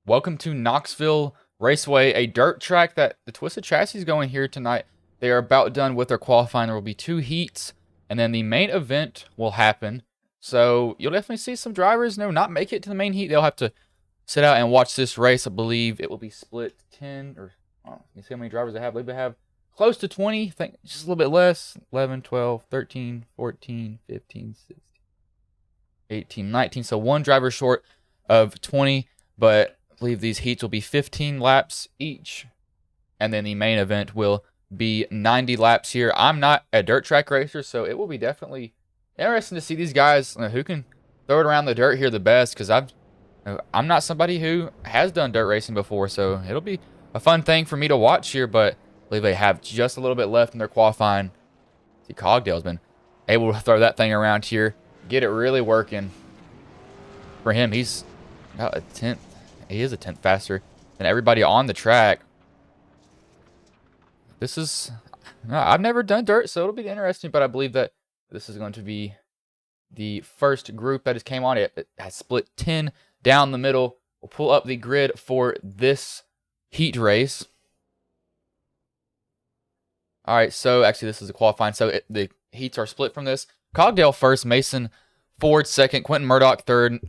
Welcome to Knoxville Raceway, a dirt track that the Twisted Chassis is going here tonight. They are about done with their qualifying. There will be 2 heats, and then the main event will happen. So you'll definitely see some drivers not make it to the main heat. They'll have to sit out and watch this race. I believe it will be split 10 or you see how many drivers they have. I believe they have close to 20. I think just a little bit less. 11, 12, 13, 14, 15, 16, 18, 19. So one driver short of 20, but I believe these heats will be 15 laps each, and then the main event will be 90 laps here. I'm not a dirt track racer, so it will be definitely interesting to see these guys who can throw it around the dirt here the best, because I'm not somebody who has done dirt racing before, so it'll be a fun thing for me to watch here, but I believe they have just a little bit left in their qualifying. See, Cogdale's been able to throw that thing around here, get it really working. For him, he's about a tenth. He is a tenth faster than everybody on the track. This is... I've never done dirt, so it'll be interesting, but I believe that this is going to be the first group that just came on. It has split 10 down the middle. We'll pull up the grid for this heat race. All right, so actually this is a qualifying. So the heats are split from this. Cogdale first, Mason Ford second, Quinn Murdoch third,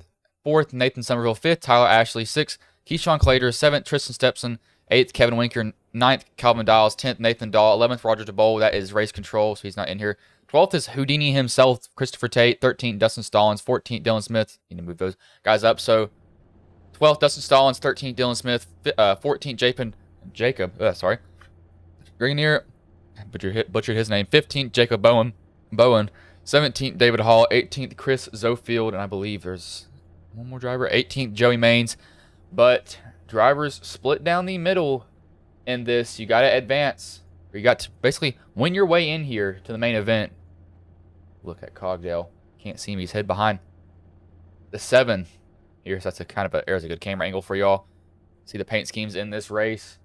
4th, Nathan Somerville 5th, Tyler Ashley 6th, Keyshawn Clater 7th, Tristan Stepson 8th, Kevin Winker 9th, Calvin Dials 10th, Nathan Dahl 11th, Roger DeBole, that is race control, so he's not in here. 12th is Houdini himself, Christopher Tate. 13th, Dustin Stallings. 14th, Dylan Smith. You need to move those guys up. So 12th, Dustin Stallings. 13th, Dylan Smith. 14th, Jacob Grenier, butchered his name. 15th, Jacob Bowen. 17th, David Hall. 18th, Chris Zofield, and I believe there's one more driver. 18th, Joey Maines. But drivers split down the middle in this. You got to advance. You got to basically win your way in here to the main event. Look at Cogdale. Can't see me. He's head behind the 7 here. So that's there's a good camera angle for y'all. See the paint schemes in this race.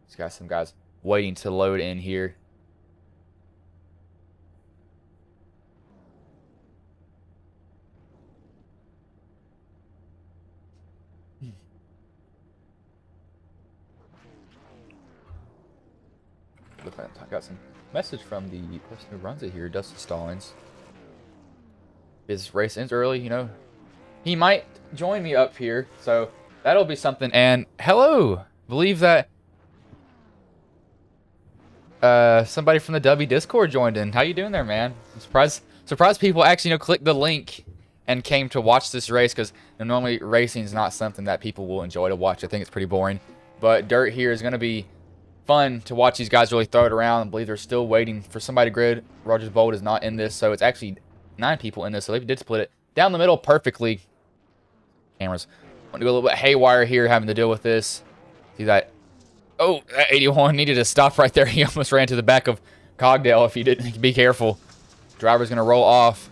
He's got some guys waiting to load in here. I got some message from the person who runs it here, Dustin Stallings. His race ends early, he might join me up here, so that'll be something. And hello, believe that somebody from the W Discord joined in. How you doing there, man? I'm surprised people actually clicked the link and came to watch this race, because normally racing is not something that people will enjoy to watch. I think it's pretty boring, but dirt here is going to be fun to watch these guys really throw it around. I believe they're still waiting for somebody to grid. Rogers Bolt is not in this, so it's actually 9 people in this, so they did split it down the middle perfectly. Cameras want to go a little bit haywire here, having to deal with this. See that? Oh, that 81 needed to stop right there. He almost ran to the back of Cogdale if he didn't be careful. Driver's going to roll off.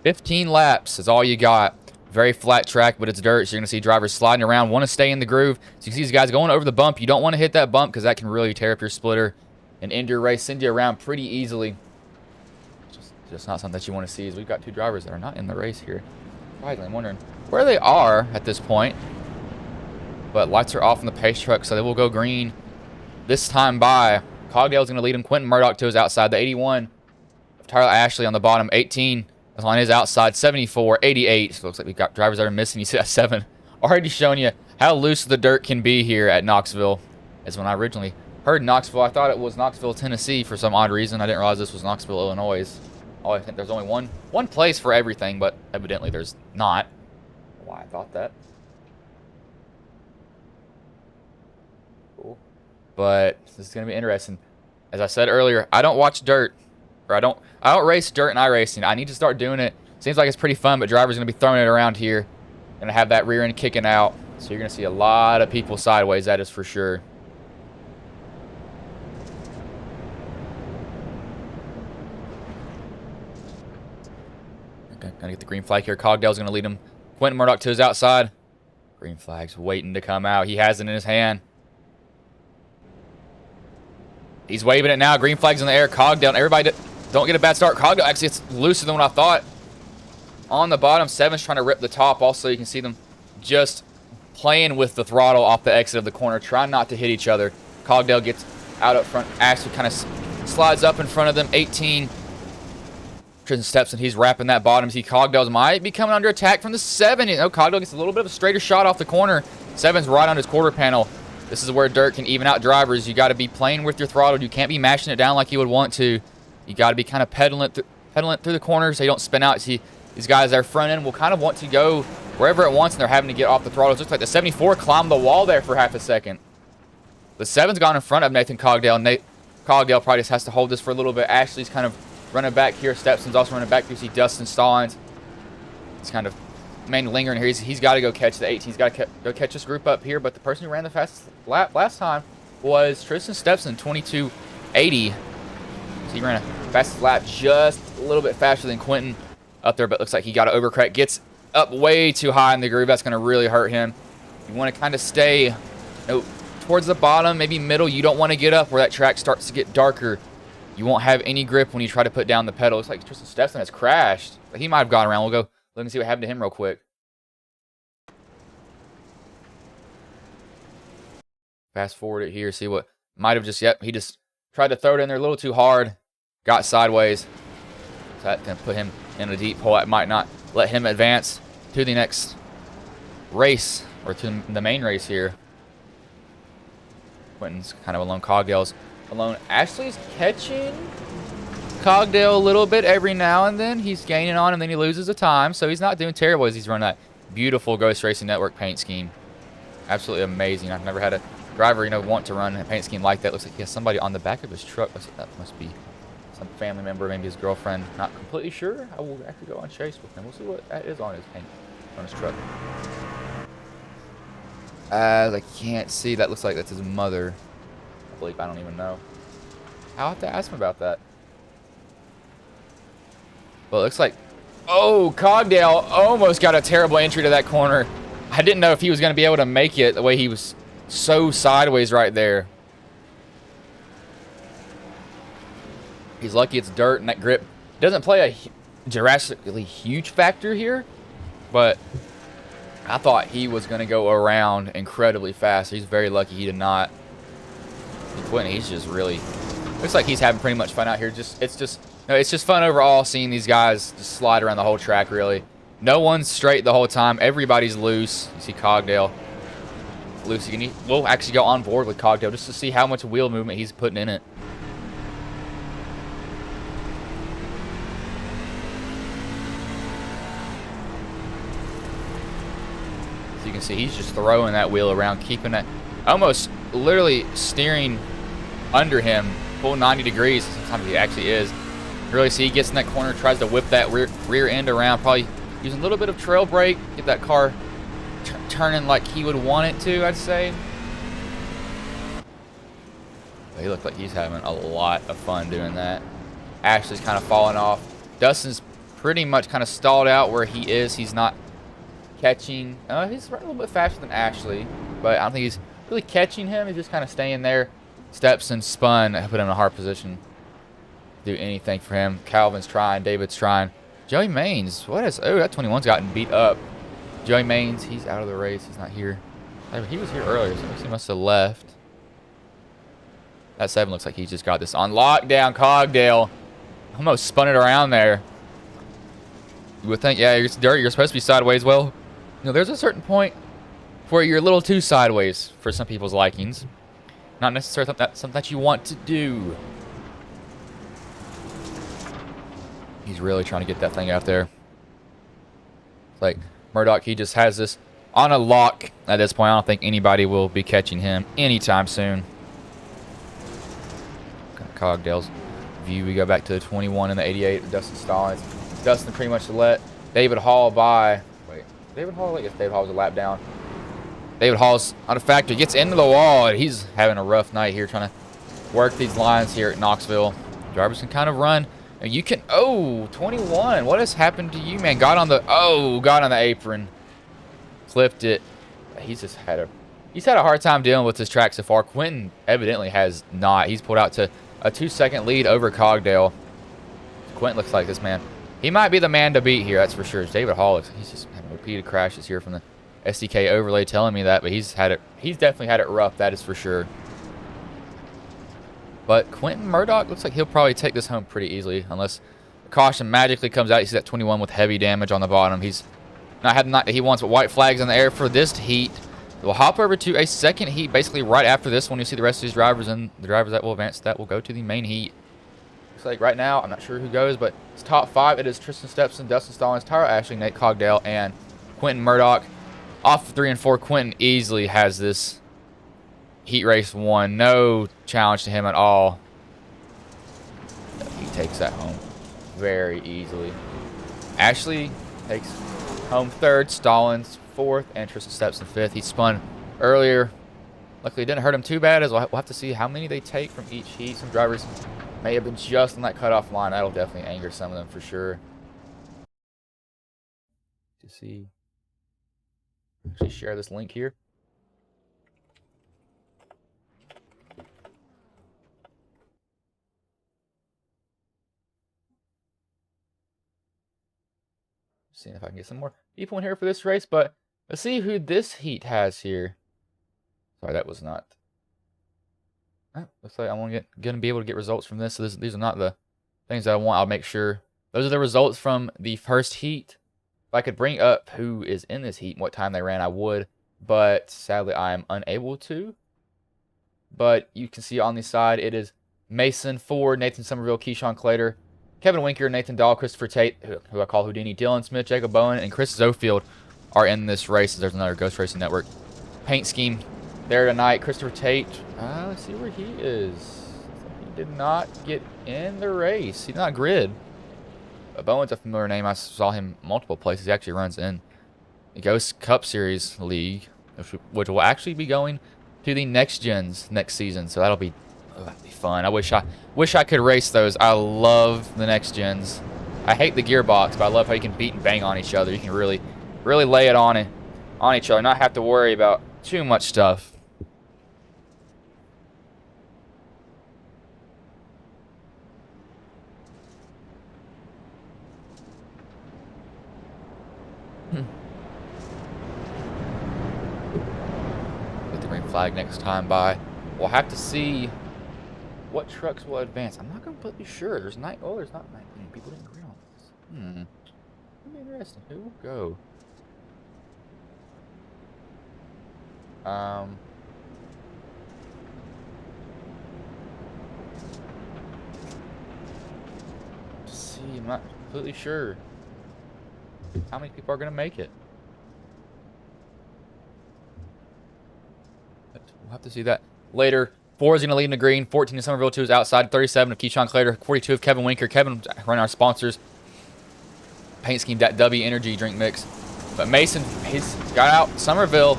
15 laps is all you got. Very flat track, but it's dirt, so you're going to see drivers sliding around, want to stay in the groove. So you can see these guys going over the bump. You don't want to hit that bump, because that can really tear up your splitter and end your race, send you around pretty easily. Just not something that you want to see. Is we've got 2 drivers that are not in the race here. Surprisingly, I'm wondering where they are at this point. But lights are off on the pace truck, so they will go green this time by. Cogdale's going to lead him. Quentin Murdoch to his outside. The 81 of Tyler Ashley on the bottom. 18 is on his outside. 74, 88. So it looks like we've got drivers that are missing. You see that 7. Already showing you how loose the dirt can be here at Knoxville. As when I originally heard Knoxville, I thought it was Knoxville, Tennessee for some odd reason. I didn't realize this was Knoxville, Illinois. Oh, I think there's only one place for everything, but evidently there's not. Why I thought that. Cool. But this is going to be interesting. As I said earlier, I don't watch dirt. Or I don't race dirt in iRacing. I need to start doing it. Seems like it's pretty fun, but drivers are going to be throwing it around here. Going to have that rear end kicking out. So you're going to see a lot of people sideways, that is for sure. Okay, going to get the green flag here. Cogdale's going to lead him. Quentin Murdoch to his outside. Green flag's waiting to come out. He has it in his hand. He's waving it now. Green flag's in the air. Cogdale. Everybody don't get a bad start. Cogdale, actually, it's looser than what I thought. On the bottom, 7's trying to rip the top. Also, you can see them just playing with the throttle off the exit of the corner, trying not to hit each other. Cogdale gets out up front. Ashley kind of slides up in front of them. 18. Tristan Stepson, he's wrapping that bottom. See, Cogdale's might be coming under attack from the 7. You know, Cogdale gets a little bit of a straighter shot off the corner. 7's right on his quarter panel. This is where dirt can even out drivers. You got to be playing with your throttle. You can't be mashing it down like you would want to. You got to be kind of pedaling it through the corners so you don't spin out. See, these guys, their front end will kind of want to go wherever it wants, and they're having to get off the throttle. It looks like the 74 climbed the wall there for half a second. The 7's gone in front of Nathan Cogdale. Cogdale probably just has to hold this for a little bit. Ashley's kind of running back here. Stepson's also running back. You see Dustin Stallings. He's kind of mainly lingering here. He's got to go catch the 18. He's got to go catch this group up here. But the person who ran the fastest lap last time was Tristan Stepson, 22.80. So he ran a fastest lap just a little bit faster than Quentin up there. But looks like he got to overcorrect. Gets up way too high in the groove. That's going to really hurt him. You want to kind of stay towards the bottom, maybe middle. You don't want to get up where that track starts to get darker. You won't have any grip when you try to put down the pedal. Looks like Tristan Stepson has crashed. He might have gone around. We'll go let me see what happened to him real quick. Fast forward it here. See what might have just, he just tried to throw it in there a little too hard. Got sideways. So that's going to put him in a deep hole. That might not let him advance to the next race, or to the main race here. Quentin's kind of alone. Cogdale's alone. Ashley's catching Cogdale a little bit every now and then. He's gaining on him, then he loses the time. So he's not doing terrible as he's running that beautiful Ghost Racing Network paint scheme. Absolutely amazing. I've never had a driver, want to run a paint scheme like that. Looks like he has somebody on the back of his truck. That must be some family member, maybe his girlfriend. Not completely sure. I will actually go on chase with him. We'll see what that is on his paint, on his truck. As I can't see, that looks like that's his mother. I believe. I don't even know. I'll have to ask him about that. Well, it looks like, Cogdale almost got a terrible entry to that corner. I didn't know if he was going to be able to make it the way he was so sideways right there. He's lucky it's dirt and that grip doesn't play a drastically huge factor here, but I thought he was going to go around incredibly fast. He's very lucky he did not. Quentin, he's just really, looks like he's having pretty much fun out here. It's just fun overall seeing these guys just slide around the whole track, really. No one's straight the whole time. Everybody's loose. You see Cogdale loose. We'll actually go on board with Cogdale just to see how much wheel movement he's putting in it. So you can see he's just throwing that wheel around, keeping that, almost literally steering under him, full 90 degrees. Sometimes he actually is. Really see he gets in that corner, tries to whip that rear end around, probably using a little bit of trail brake, get that car turning like he would want it to, I'd say. But he looked like he's having a lot of fun doing that. Ashley's kind of falling off. Dustin's pretty much kind of stalled out where he is. He's not catching. He's a little bit faster than Ashley, but I don't think he's really catching him. He's just kind of staying there. Stepson spun, put him in a hard position. Do anything for him. Calvin's trying. David's trying. Joey Maines, what is, that 21's gotten beat up. Joey Maines, he's out of the race. He's not here. He was here earlier, so he must have left. That 7 looks like he's just got this on lockdown. Cogdale almost spun it around there. You would think, yeah, you're dirty. You're supposed to be sideways. Well, there's a certain point where you're a little too sideways for some people's likings. Not necessarily something that you want to do. He's really trying to get that thing out there. It's like Murdoch, he just has this on a lock at this point. I don't think anybody will be catching him anytime soon. Cogdale's view. We go back to the 21 and the 88 with Dustin Stallings. Dustin pretty much let David Hall by. Wait, David Hall? I guess David Hall was a lap down. David Hall's on a factor, gets into the wall, and he's having a rough night here trying to work these lines here at Knoxville. Drivers can kind of run. You can, 21. What has happened to you, man? Got on the apron. Clipped it. He's had a hard time dealing with this track so far. Quentin evidently has not. He's pulled out to a 2-second lead over Cogdale. Quentin looks like this man. He might be the man to beat here, that's for sure. David Hall, he's just having repeated crashes here from the SDK overlay telling me that, but he's definitely had it rough, that is for sure. But Quinn Murdoch looks like he'll probably take this home pretty easily, unless the caution magically comes out. You see that 21 with heavy damage on the bottom. He's not had he wants white flags in the air for this heat. We'll hop over to a second heat, basically right after this one. You see the rest of these drivers, and the drivers that will advance that will go to the main heat. Looks like right now, I'm not sure who goes, but it's top 5. It is Tristan Stepson, Dustin Stallings, Tyler Ashley, Nate Cogdale, and Quentin Murdoch. Off of 3 and 4, Quentin easily has this heat race won. No challenge to him at all. He takes that home very easily. Ashley takes home 3rd, Stallings 4th, and Tristan Stepson 5th. He spun earlier. Luckily, it didn't hurt him too bad, as we'll have to see how many they take from each heat. Some drivers may have been just on that cutoff line. That'll definitely anger some of them for sure. To see. Actually share this link here. Seeing if I can get some more people in here for this race, but let's see who this heat has here. Sorry, that was not. Looks like I'm gonna be able to get results from this. So these are not the things that I want. I'll make sure those are the results from the first heat. If I could bring up who is in this heat and what time they ran, I would. But sadly, I am unable to. But you can see on the side, it is Mason Ford, Nathan Somerville, Keyshawn Clater, Kevin Winker, Nathan Dahl, Christopher Tate, who I call Houdini, Dylan Smith, Jacob Bowen, and Chris Zofield are in this race. There's another Ghost Racing Network paint scheme there tonight. Christopher Tate, let's see where he is. He did not get in the race. He's not grid. Bowen's a familiar name. I saw him multiple places. He actually runs in the Ghost Cup Series League, which will actually be going to the Next Gens next season. So that'll be fun. I wish I could race those. I love the Next Gens. I hate the gearbox, but I love how you can beat and bang on each other. You can really lay it on each other, not have to worry about too much stuff. Get the green flag next time by. We'll have to see what trucks will advance. I'm not completely sure. There's not 19 people didn't agree on this. That'd be interesting. Who will go? See, I'm not completely sure how many people are going to make it. But we'll have to see that later. 4 is going to lead in the green. 14 of Somerville, 2 is outside. 37 of Keyshawn Clater. 42 of Kevin Winker. Kevin running our sponsors. Paint scheme, that W Energy drink mix. But Mason, he's got out Somerville.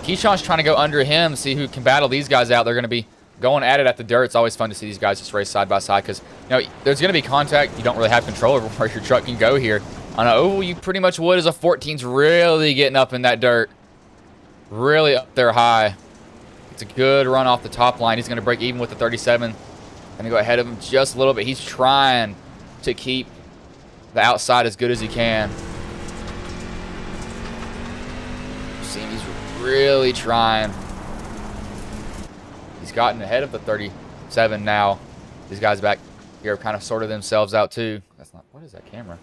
Keyshawn's trying to go under him, see who can battle these guys out. They're going to be going at it at the dirt. It's always fun to see these guys just race side by side because, there's going to be contact. You don't really have control over where your truck can go here. On an oval, you pretty much would, as a 14's really getting up in that dirt. Really up there high. It's a good run off the top line. He's going to break even with the 37. Going to go ahead of him just a little bit. He's trying to keep the outside as good as he can. See, he's really trying. He's gotten ahead of the 37 now. These guys back here have kind of sorted themselves out too. That's not, what is that camera?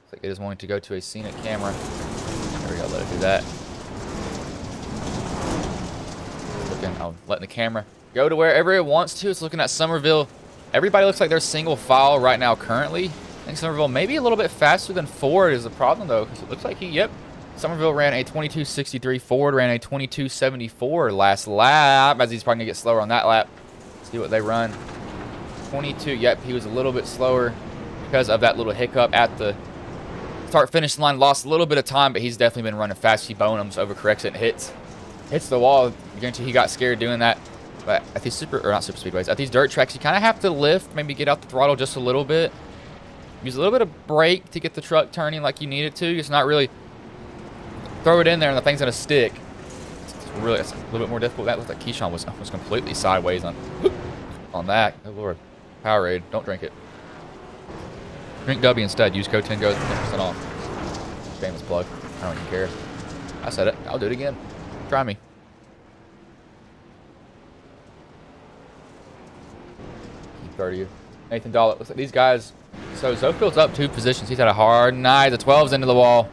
Looks like it is wanting to go to a scenic camera. There we go, let it do that. Letting the camera go to wherever it wants to. It's looking at Somerville. Everybody looks like they're single file right now currently. I think Somerville may be a little bit faster than Ford is the problem though, because it looks like Somerville ran a 22.63. Ford ran a 22.74 last lap, as he's probably going to get slower on that lap. Let's see what they run. 22, yep, he was a little bit slower because of that little hiccup at the start-finish line. Lost a little bit of time, but he's definitely been running fast. He bonums, overcorrects it, and hits the wall. I guarantee he got scared doing that. But at these not super speedways, at these dirt tracks, you kind of have to lift, maybe get out the throttle just a little bit. Use a little bit of brake to get the truck turning like you need it to. It's not really throw it in there and the thing's gonna stick. It's a little bit more difficult. That looked like Keyshawn was completely sideways on that. Oh Lord, Powerade, don't drink it. Drink W instead. Use code 10 goes 10% off. Famous plug. I don't even care. I said it. I'll do it again. Try me. Keep 30. Nathan Dahl. Looks like these guys. So Zofield's up 2 positions. He's had a hard night. The 12's into the wall.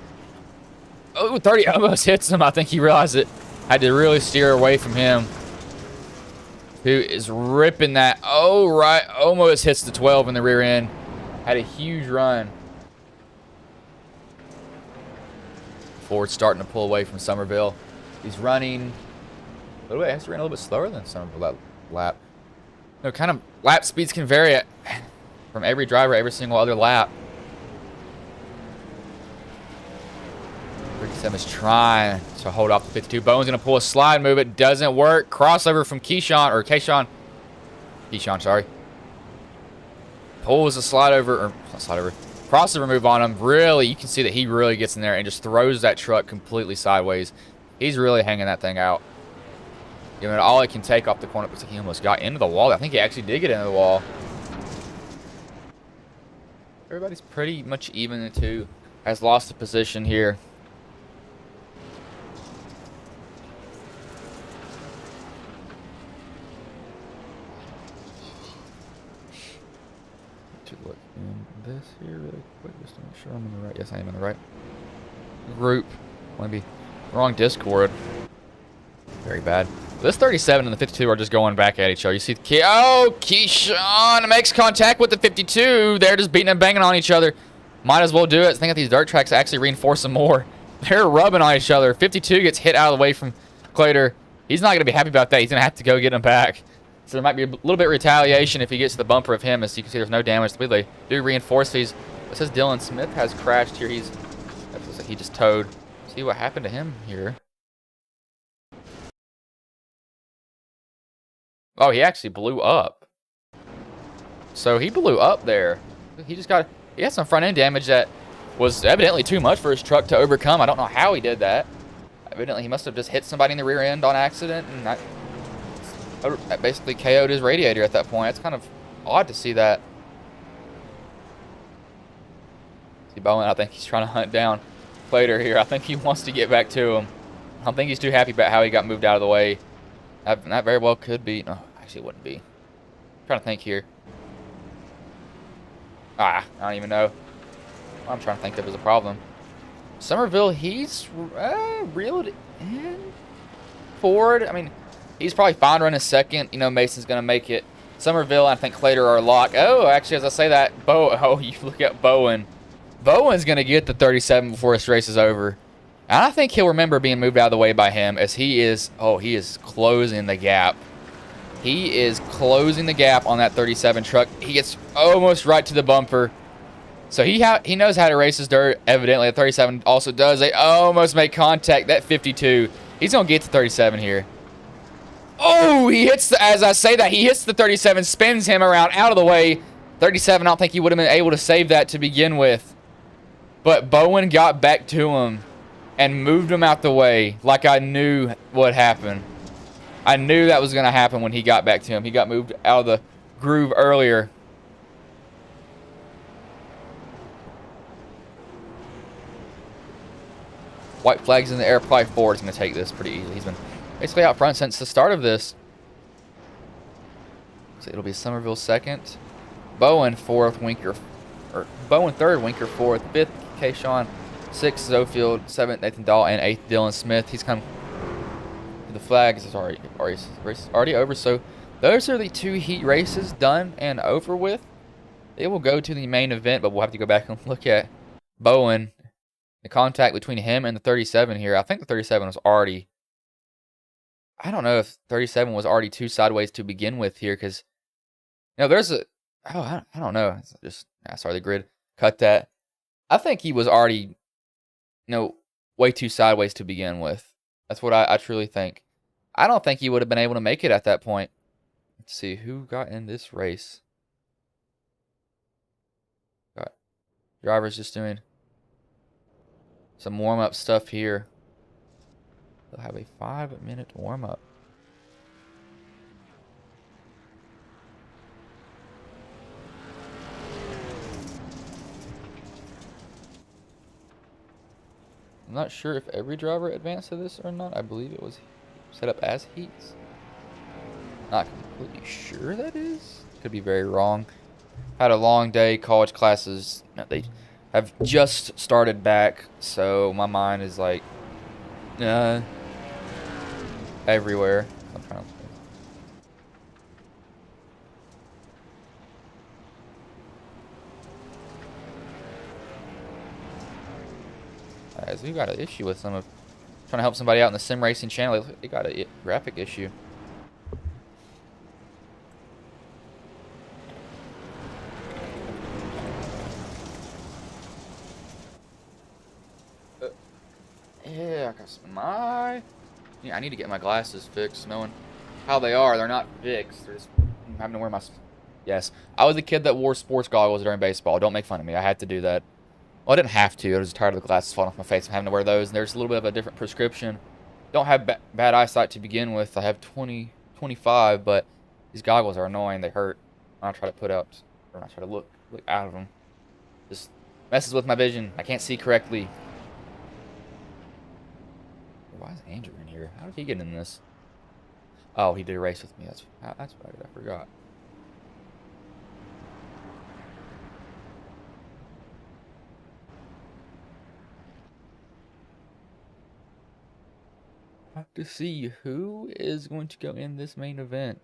Oh, 30 almost hits him. I think he realized it. Had to really steer away from him. Who is ripping that. Oh, right. Almost hits the 12 in the rear end. Had a huge run. Ford's starting to pull away from Somerville. He's running a little bit. Actually ran a little bit slower than Somerville that lap. No, kind of lap speeds can vary from every driver, every single other lap. 37 is trying to hold off the 52. Bowen's going to pull a slide move. It doesn't work. Crossover from Keyshawn, sorry. Pulls a slide over, or not slide over, crossover move on him. Really, you can see that he really gets in there and just throws that truck completely sideways. He's really hanging that thing out. You know, all it can take off the corner. Looks like he almost got into the wall. I think he actually did get into the wall. Everybody's pretty much even. The 2 has lost a position here. Look in this here really quick just to make sure I'm in the right. Yes, I am in the right group. Might be wrong Discord. Very bad. This 37 and the 52 are just going back at each other. You see, Keyshawn makes contact with the 52. They're just beating and banging on each other. Might as well do it. I think that these dirt tracks actually reinforce them more. They're rubbing on each other. 52 gets hit out of the way from Clater. He's not going to be happy about that. He's going to have to go get him back. So there might be a little bit of retaliation if he gets to the bumper of him. As you can see, there's no damage. They do reinforce these. It says Dylan Smith has crashed here. That looks like he just towed. See what happened to him here. Oh, he actually blew up. So he blew up there. He had some front end damage that was evidently too much for his truck to overcome. I don't know how he did that. Evidently, he must have just hit somebody in the rear end on accident, and that basically KO'd his radiator at that point. It's kind of odd to see that. See Bowen, I think he's trying to hunt down Clater here. I think he wants to get back to him. I don't think he's too happy about how he got moved out of the way. That very well could be. No, actually it wouldn't be. I'm trying to think here. I don't even know. I'm trying to think if there's a problem. Somerville, he's reeled in. Ford, I mean, he's probably fine running second. You know, Mason's going to make it. Somerville, I think Clater are locked. Oh, actually, as I say that, you look at Bowen. Bowen's going to get the 37 before this race is over. And I think he'll remember being moved out of the way by him, as he is closing the gap. He is closing the gap on that 37 truck. He gets almost right to the bumper. So he knows how to race his dirt, evidently. The 37 also does. They almost make contact. That 52, he's going to get to 37 here. Oh, he hits as I say that, he hits the 37, spins him around out of the way. 37, I don't think he would have been able to save that to begin with. But Bowen got back to him and moved him out the way like I knew what happened. I knew that was going to happen when he got back to him. He got moved out of the groove earlier. White flags in the air. Probably Ford's going to take this pretty easily. He's been basically out front since the start of this. So it'll be Somerville second. Bowen fourth. Bowen third. Winker fourth. Fifth, Keyshawn. Sixth, Zofield. Seventh, Nathan Dahl. And eighth, Dylan Smith. He's come. The flags is already over. So those are the 2 heat races done and over with. It will go to the main event, but we'll have to go back and look at Bowen. The contact between him and the 37 here. I think the 37 was already. I don't know if 37 was already 2 sideways to begin with here, because there's a. Oh, I don't know. It's just sorry, the grid cut that. I think he was already, way too sideways to begin with. That's what I truly think. I don't think he would have been able to make it at that point. Let's see who got in this race. Got drivers just doing some warm-up stuff here. They'll have a 5-minute warm-up. I'm not sure if every driver advanced to this or not. I believe it was set up as heats. Not completely sure that is. Could be very wrong. Had a long day. College classes, they have just started back, so my mind is like everywhere. I'm trying to. As we got an issue with some of trying to help somebody out in the sim racing channel. They got a graphic issue. Yeah, I got some yeah, I need to get my glasses fixed. Knowing how they are, they're not fixed. They're just I'm having to wear my. Yes, I was a kid that wore sports goggles during baseball. Don't make fun of me. I had to do that. Well, I didn't have to. I was tired of the glasses falling off my face. I'm having to wear those. And there's a little bit of a different prescription. Don't have bad eyesight to begin with. I have 25, but these goggles are annoying. They hurt when I try to put out, or when I try to look out of them. Just messes with my vision. I can't see correctly. Why is Andrew in here? How did he get in this? Oh, he did a race with me. That's right. I forgot. I have to see who is going to go in this main event.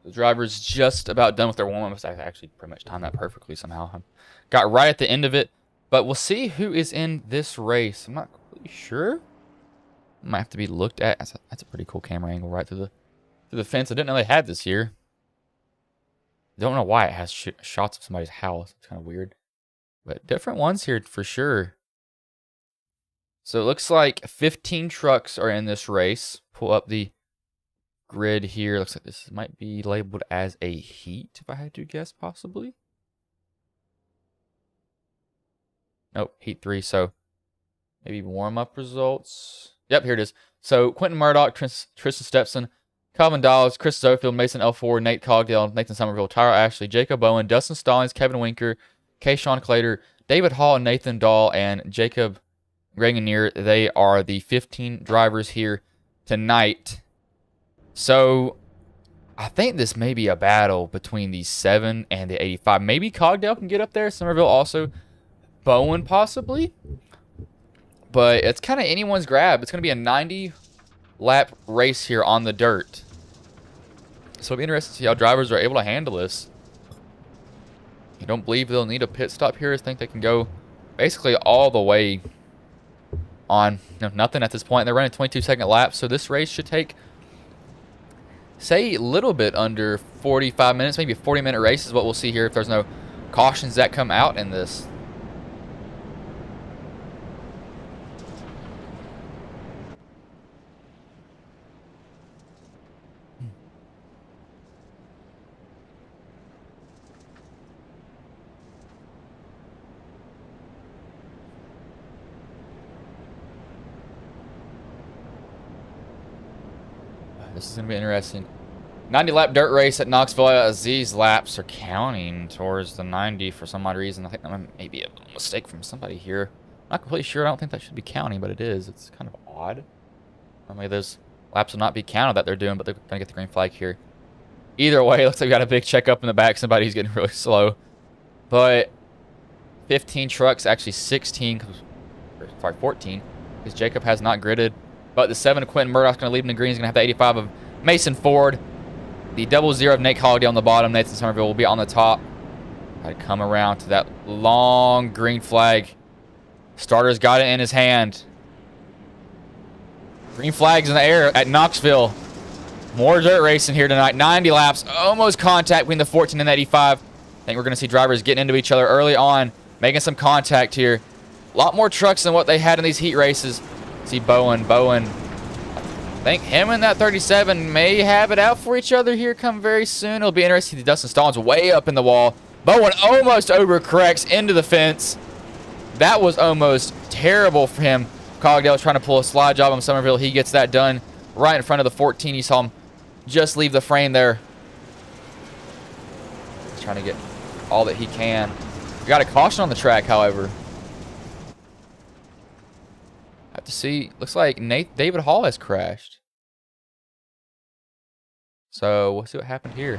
The driver's just about done with their warm-up. I actually pretty much timed that perfectly somehow. Got right at the end of it. But we'll see who is in this race. I'm not completely sure. Might have to be looked at. That's a pretty cool camera angle right through the fence. I didn't know they had this here. Don't know why it has shots of somebody's house. It's kind of weird. But different ones here for sure. So it looks like 15 trucks are in this race. Pull up the grid here. Looks like this might be labeled as a heat, if I had to guess, possibly. Nope, heat 3. So maybe warm-up results. Yep, here it is. So Quentin Murdoch, Tristan Stepson, Calvin Dawes, Chris Zofield, Mason L4, Nate Cogdale, Nathan Somerville, Tyra Ashley, Jacob Bowen, Dustin Stallings, Kevin Winker, Kayshawn Clater, David Hall, Nathan Dahl, and Jacob Greganier. They are the 15 drivers here tonight. So I think this may be a battle between the 7 and the 85. Maybe Cogdale can get up there. Somerville also. Bowen possibly. But it's kind of anyone's grab. It's going to be a 90-lap race here on the dirt. So it'll be interesting to see how drivers are able to handle this. I don't believe they'll need a pit stop here. I think they can go basically all the way on nothing at this point. They're running 22-second laps, so this race should take, say, a little bit under 45 minutes. Maybe a 40-minute race is what we'll see here if there's no cautions that come out in this. This is going to be interesting. 90-lap dirt race at Knoxville as these laps are counting towards the 90 for some odd reason. I think that may be a mistake from somebody here. I'm not completely sure. I don't think that should be counting, but it is. It's kind of odd. Normally those laps will not be counted that they're doing, but they're going to get the green flag here. Either way, it looks like we got a big checkup in the back. Somebody's getting really slow. But 15 trucks, actually 16, sorry, 14, because Jacob has not gridded. But the 7 of Quentin Murdoch's going to lead in the green. He's going to have the 85 of Mason Ford. The 00 of Nate Cogdale on the bottom. Nathan Somerville will be on the top. Got to come around to that long green flag. Starter's got it in his hand. Green flag's in the air at Knoxville. More dirt racing here tonight. 90 laps. Almost contact between the 14 and the 85. I think we're going to see drivers getting into each other early on. Making some contact here. A lot more trucks than what they had in these heat races. See Bowen. I think him and that 37 may have it out for each other here come very soon. It'll be interesting to see Dustin Stallings way up in the wall. Bowen almost overcorrects into the fence. That was almost terrible for him. Cogdale trying to pull a slide job on Somerville. He gets that done right in front of the 14. You saw him just leave the frame there. He's trying to get all that he can. We got a caution on the track, however. Have to see. Looks like David Hall has crashed. So we'll see what happened here.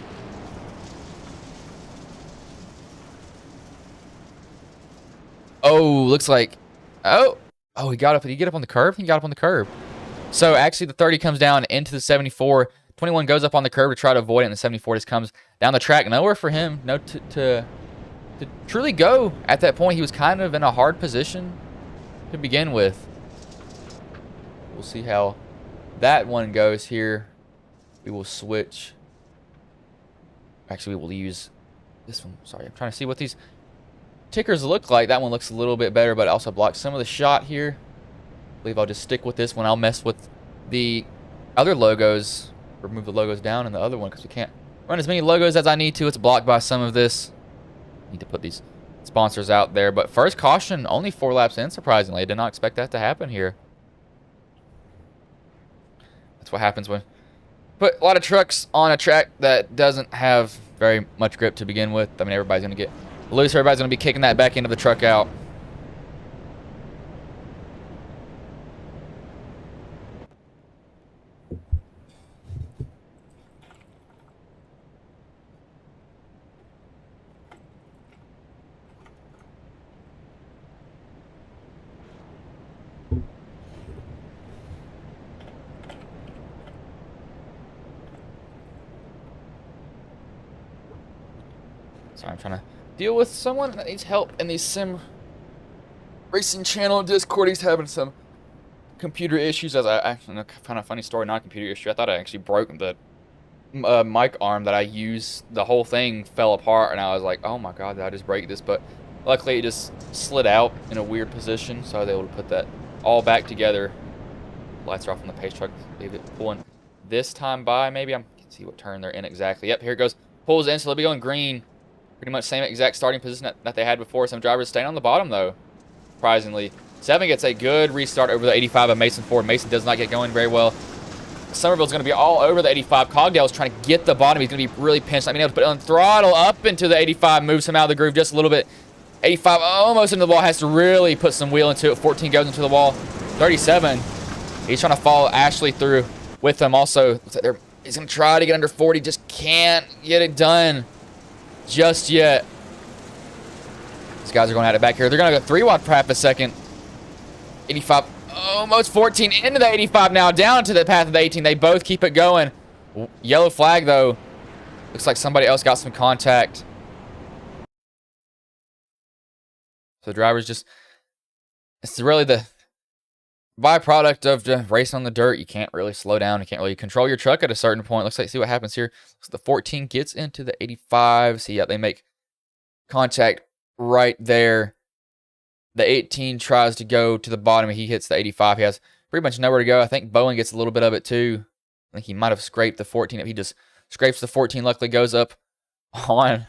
Oh, looks like. Oh, he got up. Did he get up on the curb? He got up on the curb. So actually, the 30 comes down into the 74. 21 goes up on the curb to try to avoid it, and the 74 just comes down the track. Nowhere for him. No, to truly go at that point. He was kind of in a hard position to begin with. We'll see how that one goes here. We will switch. Actually, we will use this one. Sorry, I'm trying to see what these tickers look like. That one looks a little bit better, but also blocks some of the shot here. I believe I'll just stick with this one. I'll mess with the other logos. Remove the logos down in the other one because we can't run as many logos as I need to. It's blocked by some of this. Need to put these sponsors out there. But first caution, only 4 laps in, surprisingly. I did not expect that to happen here. That's what happens when put a lot of trucks on a track that doesn't have very much grip to begin with. I mean, everybody's going to get loose. Everybody's going to be kicking that back end of the truck out. Sorry, I'm trying to deal with someone that needs help in the sim racing channel Discord. He's having some computer issues. As I kind of funny story, not a computer issue. I thought I actually broke the mic arm that I use. The whole thing fell apart, and I was like, "Oh my god, did I just break this?" But luckily, it just slid out in a weird position, so I was able to put that all back together. Lights are off on the pace truck. Leave it pulling this time by. Maybe I can see what turn they're in exactly. Yep, here it goes. Pulls in, so they'll be going green. Pretty much same exact starting position that they had before. Some drivers staying on the bottom, though, surprisingly. 7 gets a good restart over the 85 of Mason Ford. Mason does not get going very well. Somerville's going to be all over the 85. Cogdale's trying to get the bottom. He's going to be really pinched. Not being able to put on throttle up into the 85. Moves him out of the groove just a little bit. 85 almost into the wall. Has to really put some wheel into it. 14 goes into the wall. 37. He's trying to follow Ashley through with him. Also, he's going to try to get under 40. Just can't get it done just yet. These guys are going at it back here. They're going to go 3 wide per half a second. 85. Almost 14 into the 85 now. Down to the path of the 18. They both keep it going. Yellow flag, though. Looks like somebody else got some contact. So the drivers just... It's really the byproduct of racing on the dirt. You can't really slow down. You can't really control your truck at a certain point. Looks like, see what happens here. So the 14 gets into the 85. See, yeah, they make contact right there. The 18 tries to go to the bottom. He hits the 85. He has pretty much nowhere to go. I think Bowen gets a little bit of it too. I think he might have scraped the 14. If he just scrapes the 14, luckily goes up on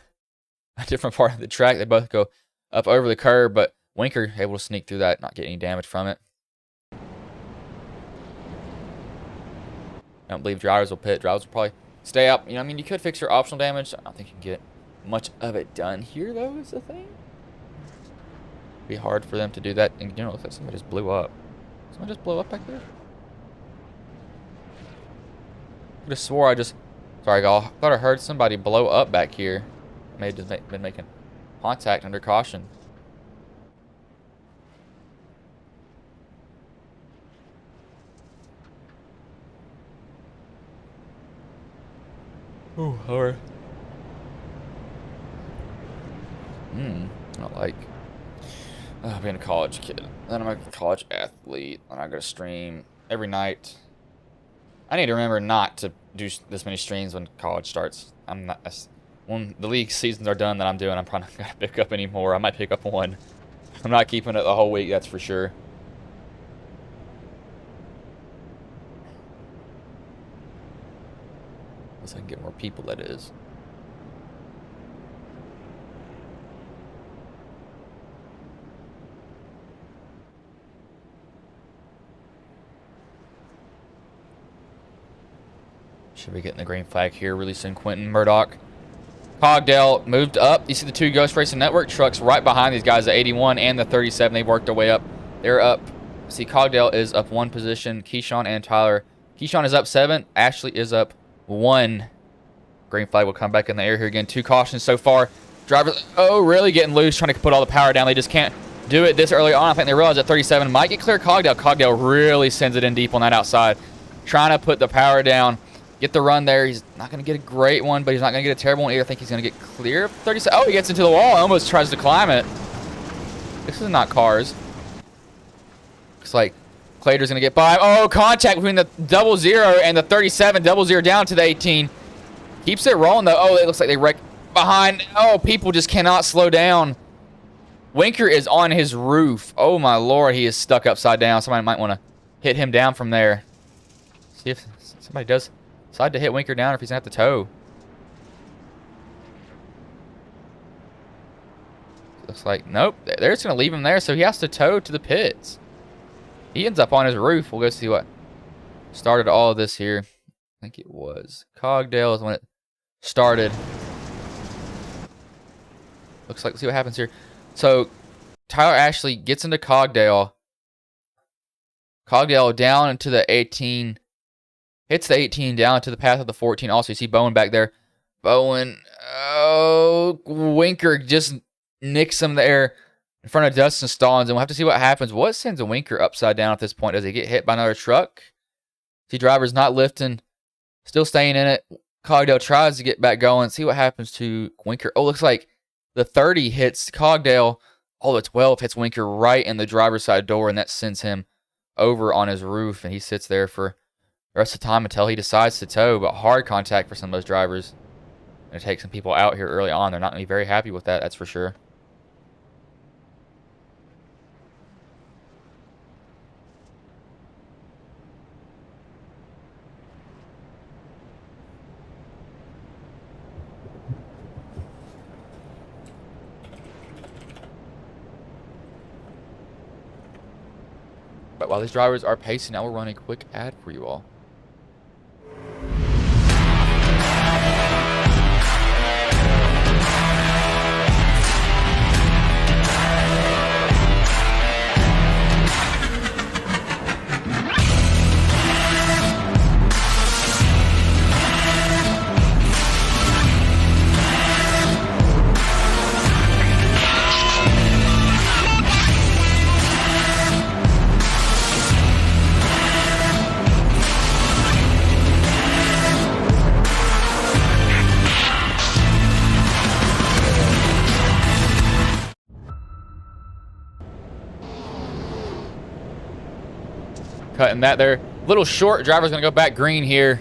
a different part of the track. They both go up over the curb, but Winker able to sneak through that, not get any damage from it. I don't believe drivers will pit. Drivers will probably stay up. You know, I mean, you could fix your optional damage. I don't think you can get much of it done here, though, is the thing. Be hard for them to do that. And you know, it looks like somebody just blew up. Somebody just blew up back there? I just swore sorry, y'all. I thought I heard somebody blow up back here. May have just been making contact under caution. Ooh, alright. I don't like being a college kid. Then I'm a college athlete, and I go to stream every night. I need to remember not to do this many streams when college starts. I'm not. When the league seasons are done that I'm doing, I'm probably not gonna pick up anymore. I might pick up one. I'm not keeping it the whole week, that's for sure. Unless I can get more people, that is. Should be getting the green flag here, releasing Quinn Murdoch. Cogdale moved up. You see the 2 Ghost Racing Network trucks right behind these guys, the 81 and the 37. They've worked their way up. They're up. See, Cogdale is up 1 position. Keyshawn and Tyler. Keyshawn is up 7. Ashley is up 1. Green flag will come back in the air here again. 2 cautions so far. Drivers, really getting loose, trying to put all the power down. They just can't do it this early on. I think they realize that 37 might get clear Cogdale. Cogdale really sends it in deep on that outside. Trying to put the power down. Get the run there. He's not going to get a great one, but he's not going to get a terrible one either. I think he's going to get clear of 37. Oh, he gets into the wall. Almost tries to climb it. This is not cars. Looks like Clater's going to get by. Oh, contact between the 00 and the 37. 00 down to the 18. Keeps it rolling, though. Oh, it looks like they wreck behind. Oh, people just cannot slow down. Winker is on his roof. Oh, my Lord. He is stuck upside down. Somebody might want to hit him down from there. See if somebody does decide to hit Winker down, or if he's going to have to tow. Looks like, nope. They're just going to leave him there, so he has to tow to the pits. He ends up on his roof. We'll go see what started all of this here. I think it was Cogdale is when it started. Looks like, let's see what happens here. So, Tyler Ashley gets into Cogdale. Cogdale down into the 18. Hits the 18 down to the path of the 14. Also, you see Bowen back there. Bowen, Winker just nicks him there in front of Dustin Stallings. And we'll have to see what happens. What sends a Winker upside down at this point? Does he get hit by another truck? See, driver's not lifting. Still staying in it. Cogdale tries to get back going. See what happens to Winker. Oh, looks like the 30 hits Cogdale. Oh, the 12 hits Winker right in the driver's side door, and that sends him over on his roof, and he sits there for the rest of the time until he decides to tow. But hard contact for some of those drivers. Going to take some people out here early on. They're not going to be very happy with that, that's for sure. But while these drivers are pacing, I will run a quick ad for you all. Cutting that there. Little short. Driver's going to go back green here.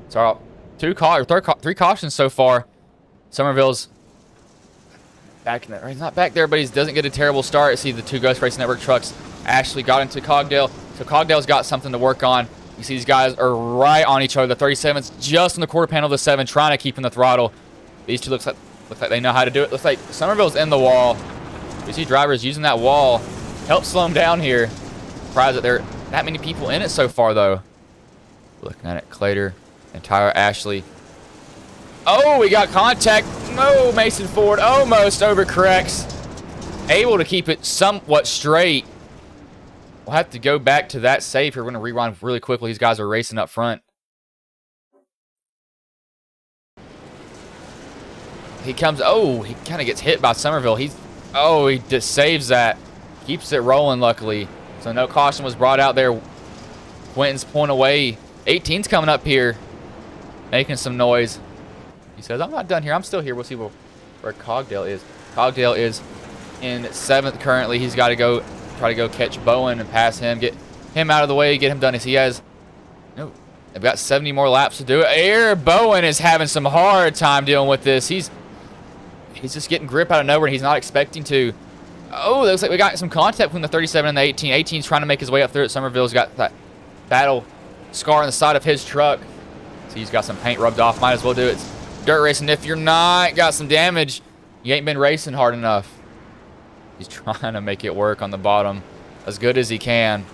So, three cautions so far. Somerville's back in there. He's not back there, but he doesn't get a terrible start. See the two Ghost Racing Network trucks actually got into Cogdale. So Cogdale's got something to work on. You see these guys are right on each other. The 37's just in the quarter panel of the 7, trying to keep in the throttle. These two looks like they know how to do it. Looks like Somerville's in the wall. You see drivers using that wall. Help slow them down here. Surprised that there are that many people in it so far, though. Looking at it, Clater and Tyler Ashley. Oh, we got contact. No, Mason Ford almost overcorrects. Able to keep it somewhat straight. We'll have to go back to that save here. We're going to rewind really quickly. These guys are racing up front. He comes. Oh, he kind of gets hit by Somerville. He just saves that. Keeps it rolling, luckily. So no caution was brought out there. Quentin's pulling away. 18's coming up here, making some noise. He says, I'm not done here. I'm still here. We'll see where Cogdale is. Cogdale is in 7th currently. He's got to go try to go catch Bowen and pass him. Get him out of the way. Get him done. As he has, no, they've got 70 more laps to do it. Bowen is having some hard time dealing with this. He's just getting grip out of nowhere, and he's not expecting to. Oh, looks like we got some contact between the 37 and the 18. 18's trying to make his way up through it. Somerville's got that battle scar on the side of his truck. So he's got some paint rubbed off. Might as well do it. It's dirt racing. If you're not got some damage, you ain't been racing hard enough. He's trying to make it work on the bottom as good as he can.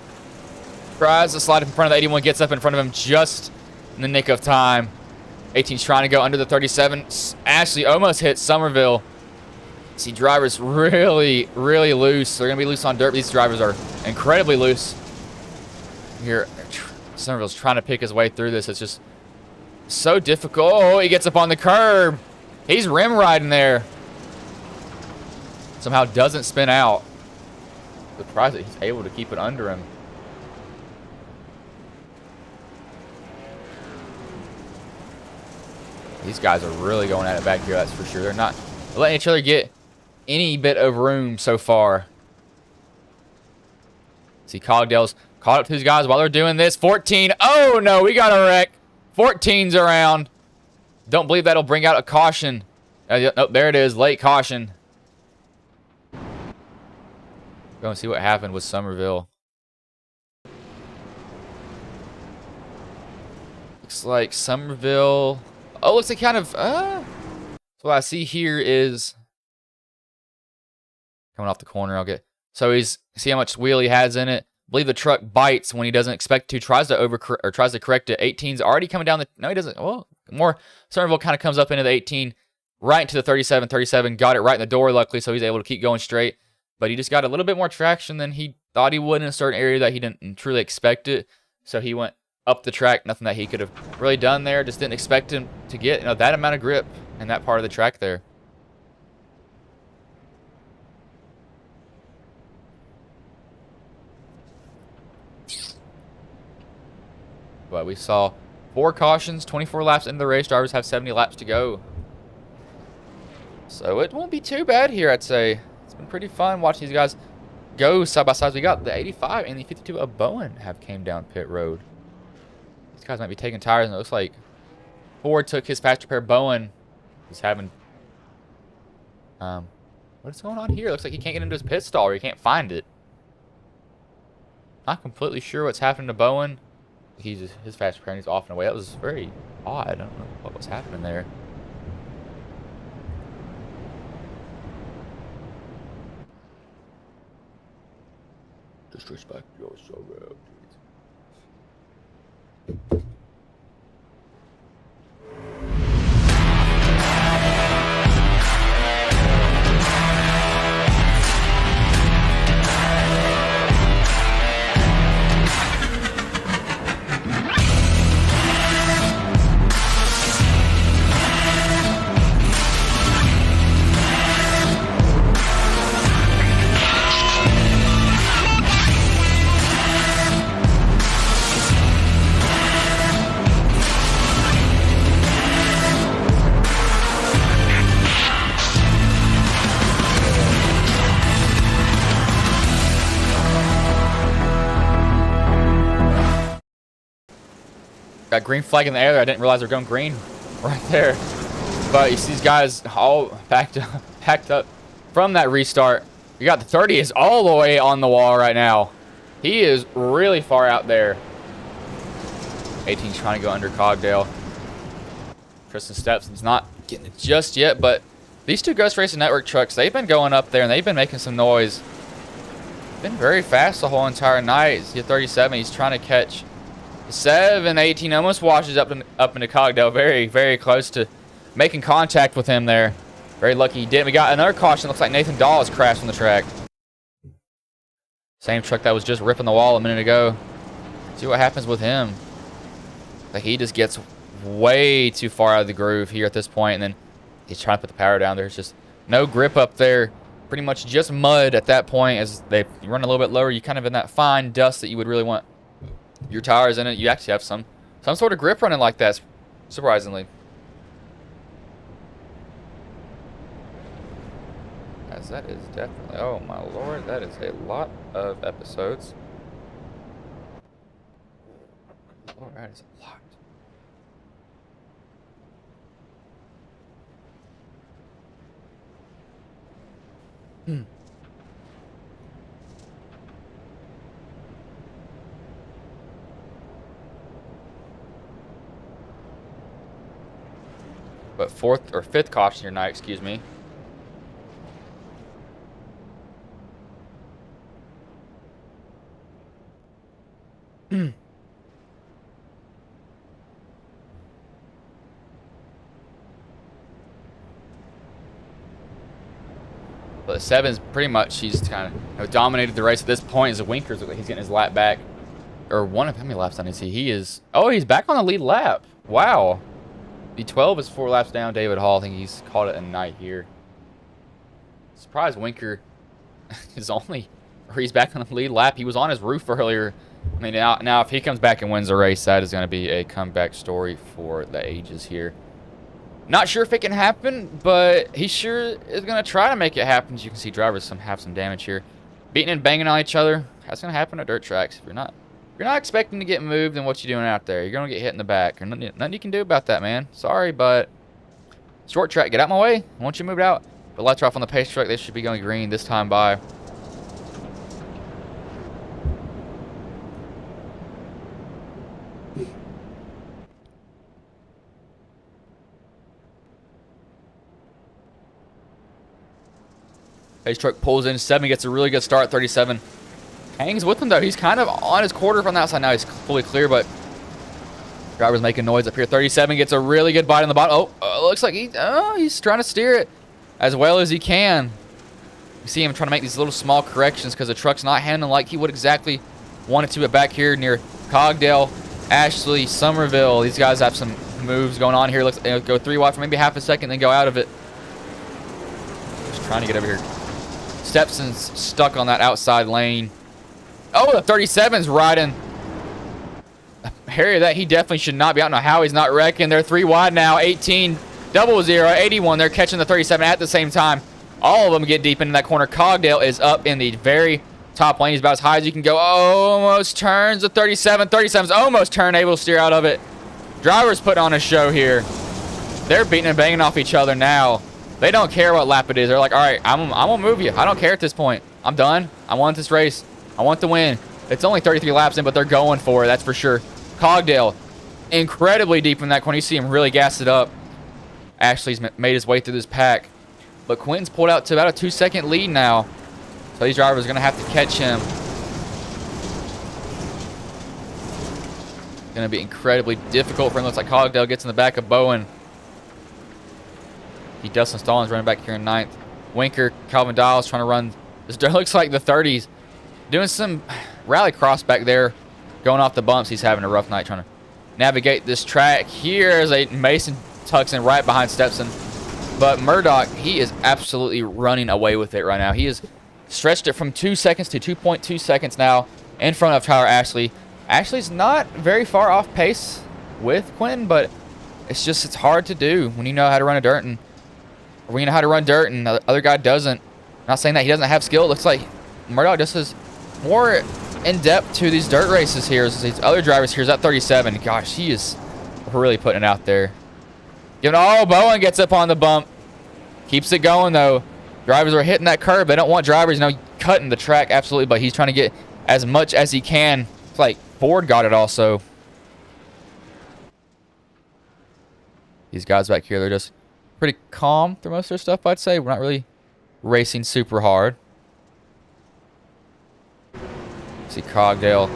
Tries to slide in front of the 81. Gets up in front of him just in the nick of time. 18's trying to go under the 37. Ashley almost hit Somerville. See, drivers really, really loose. They're going to be loose on dirt. These drivers are incredibly loose. Here, Somerville's trying to pick his way through this. It's just so difficult. Oh, he gets up on the curb. He's rim riding there. Somehow doesn't spin out. Surprised that he's able to keep it under him. These guys are really going at it back here, that's for sure. They're not letting each other get any bit of room so far. See, Cogdale's caught up to these guys while they're doing this. 14. Oh, no, we got a wreck. 14's around. Don't believe that'll bring out a caution. Oh, there it is. Late caution. Go and see what happened with Somerville. Looks like Somerville. Oh, looks like kind of. So what I see here is coming off the corner. I'll get. So he's see how much wheel he has in it. I believe the truck bites when he doesn't expect to. Tries to correct it. 18's already coming down the. No, he doesn't. Well, more. Somerville kind of comes up into the 18, right into the 37. 37 got it right in the door, luckily, so he's able to keep going straight. But he just got a little bit more traction than he thought he would in a certain area that he didn't truly expect it. So he went up the track. Nothing that he could have really done there. Just didn't expect him to get that amount of grip in that part of the track there. But we saw 4 cautions, 24 laps into the race. Drivers have 70 laps to go. So it won't be too bad here, I'd say. It's been pretty fun watching these guys go side by side. We got the 85 and the 52 of Bowen have came down pit road. These guys might be taking tires, and it looks like Ford took his passenger pair. Bowen is having what is going on here? Looks like he can't get into his pit stall, or he can't find it. Not completely sure what's happening to Bowen. His fast pair is off and away. That was very odd. I don't know what was happening there. Disrespect. You're so rude. Got green flag in the air there. I didn't realize they're going green right there. But you see these guys all packed up from that restart. You got the 30 is all the way on the wall right now. He is really far out there. 18's trying to go under Cogdale. Tristan Stepson's not getting it just yet, but these two Ghost Racing Network trucks, they've been going up there and they've been making some noise. Been very fast the whole entire night. He's at 37. He's trying to catch 7. 18 almost washes up into Cogdale. Very, very close to making contact with him there. Very lucky he didn't. We got another caution. Looks like Nathan Dahl has crashed on the track. Same truck that was just ripping the wall a minute ago. See what happens with him. Like he just gets way too far out of the groove here at this point, and then he's trying to put the power down. There's just no grip up there. Pretty much just mud at that point. As they run a little bit lower, you kind of in that fine dust that you would really want your tires in it. You actually have some sort of grip running like that, surprisingly. As that is definitely, oh my lord, that is a lot of episodes. Oh, that is a lot. But 4th or 5th caution your night, excuse me. But 7's pretty much, he's kind of dominated the race at this point. As a Winkers, he's getting his lap back. Or one of, how many laps down is he? He is, oh, he's back on the lead lap. Wow. The 12 is 4 laps down. David Hall, I think he's called it a night here. Surprised Winker is only, or he's back on the lead lap. He was on his roof earlier. I mean, now if he comes back and wins the race, that is going to be a comeback story for the ages here. Not sure if it can happen, but he sure is going to try to make it happen. As you can see, drivers have some damage here. Beating and banging on each other. That's going to happen at dirt tracks. If you're not expecting to get moved, then what you doing out there? You're going to get hit in the back. Or nothing you can do about that, man. Sorry, but short track, get out my way. I want you moved out. The lights are off on the pace truck. They should be going green this time by. Pace truck pulls in. 7 gets a really good start. 37 hangs with him, though. He's kind of on his quarter from the outside. Now he's fully clear, but driver's making noise up here. 37 gets a really good bite on the bottom. Oh, looks like he's trying to steer it as well as he can. You see him trying to make these little small corrections because the truck's not handling like he would exactly want it to. But back here near Cogdale, Ashley, Somerville, these guys have some moves going on here. Looks go 3 wide for maybe half a second, then go out of it. Just trying to get over here. Stepson's stuck on that outside lane. Oh, the 37's riding. Harry, that he definitely should not be. I don't know how he's not wrecking. They're 3 wide now. 18, 00, 81. They're catching the 37 at the same time. All of them get deep into that corner. Cogdale is up in the very top lane. He's about as high as you can go. Almost turns the 37. 37's almost turned, able to steer out of it. Drivers put on a show here. They're beating and banging off each other now. They don't care what lap it is. They're like, all right, I'm going to move you. I don't care at this point. I'm done. I want this race. I want the win. It's only 33 laps in, but they're going for it. That's for sure. Cogdale, incredibly deep in that corner. You see him really gas it up. Ashley's made his way through this pack. But Quinn's pulled out to about a 2-second lead now. So these drivers are going to have to catch him. going to be incredibly difficult for him. Looks like Cogdale gets in the back of Bowen. Dustin Stallings running back here in 9th. Winker, Calvin Dials trying to run. This looks like the 30s. Doing some rally cross back there. Going off the bumps. He's having a rough night trying to navigate this track. Here is a Mason tucks in right behind Stepson. But Murdoch, he is absolutely running away with it right now. He has stretched it from 2 seconds to 2.2 seconds now in front of Tyler Ashley. Ashley's not very far off pace with Quinn, but it's hard to do when you know how to run a dirt and when you know how to run dirt and the other guy doesn't. I'm not saying that he doesn't have skill. It looks like Murdoch just is more in depth to these dirt races here. These other drivers here is at 37. Gosh, he is really putting it out there. Oh, Bowen gets up on the bump. Keeps it going though. Drivers are hitting that curb. They don't want drivers, cutting the track absolutely, but he's trying to get as much as he can. It's like Ford got it also. These guys back here, they're just pretty calm through most of their stuff, I'd say. We're not really racing super hard. See Cogdale.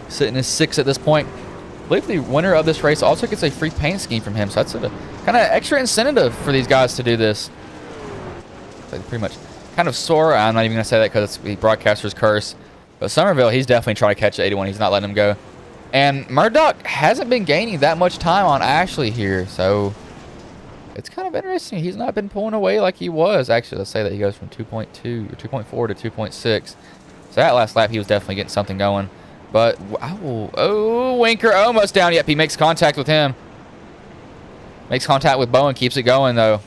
Sitting in 6th at this point. I believe the winner of this race also gets a free paint scheme from him, so that's a kind of extra incentive for these guys to do this. Like pretty much kind of sore. I'm not even going to say that because it's the broadcaster's curse. But Somerville, he's definitely trying to catch the 81. He's not letting him go. And Murdoch hasn't been gaining that much time on Ashley here, so it's kind of interesting. He's not been pulling away like he was. Actually, let's say that he goes from 2.2 or 2.4 to 2.6. So that last lap, he was definitely getting something going. But, oh, Winker almost down. Yep, he makes contact with him. Makes contact with Bowen, keeps it going, though.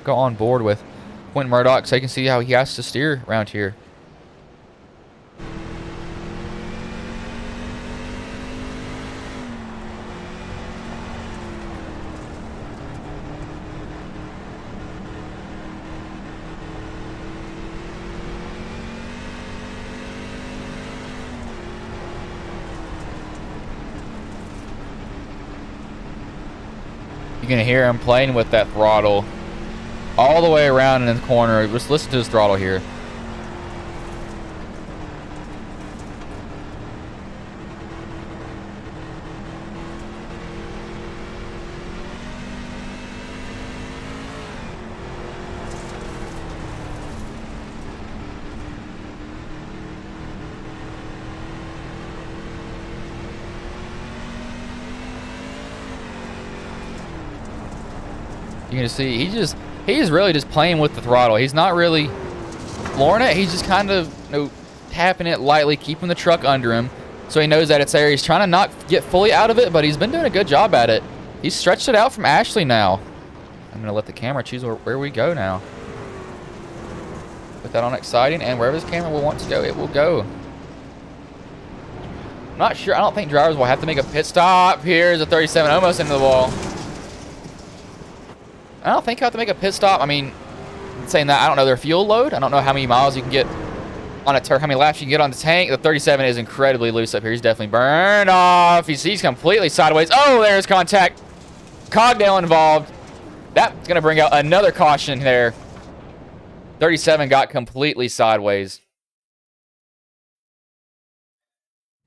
Go on board with Quinn Murdoch so you can see how he has to steer around here. You're going to hear him playing with that throttle all the way around in the corner. Just listen to his throttle here. You're going to see he's really just playing with the throttle. He's not really flooring it. He's just kind of tapping it lightly, keeping the truck under him so he knows that it's there. He's trying to not get fully out of it, but he's been doing a good job at it. He's stretched it out from Ashley now. I'm going to let the camera choose where we go now. Put that on exciting, and wherever this camera will want to go, it will go. I'm not sure. I don't think drivers will have to make a pit stop. Here's a 37 almost into the wall. I don't think you have to make a pit stop. I mean, saying that, I don't know their fuel load. I don't know how many miles you can get on a how many laps you can get on the tank. The 37 is incredibly loose up here. He's definitely burned off. He's completely sideways. Oh, there's contact. Cogdale involved. That's going to bring out another caution there. 37 got completely sideways.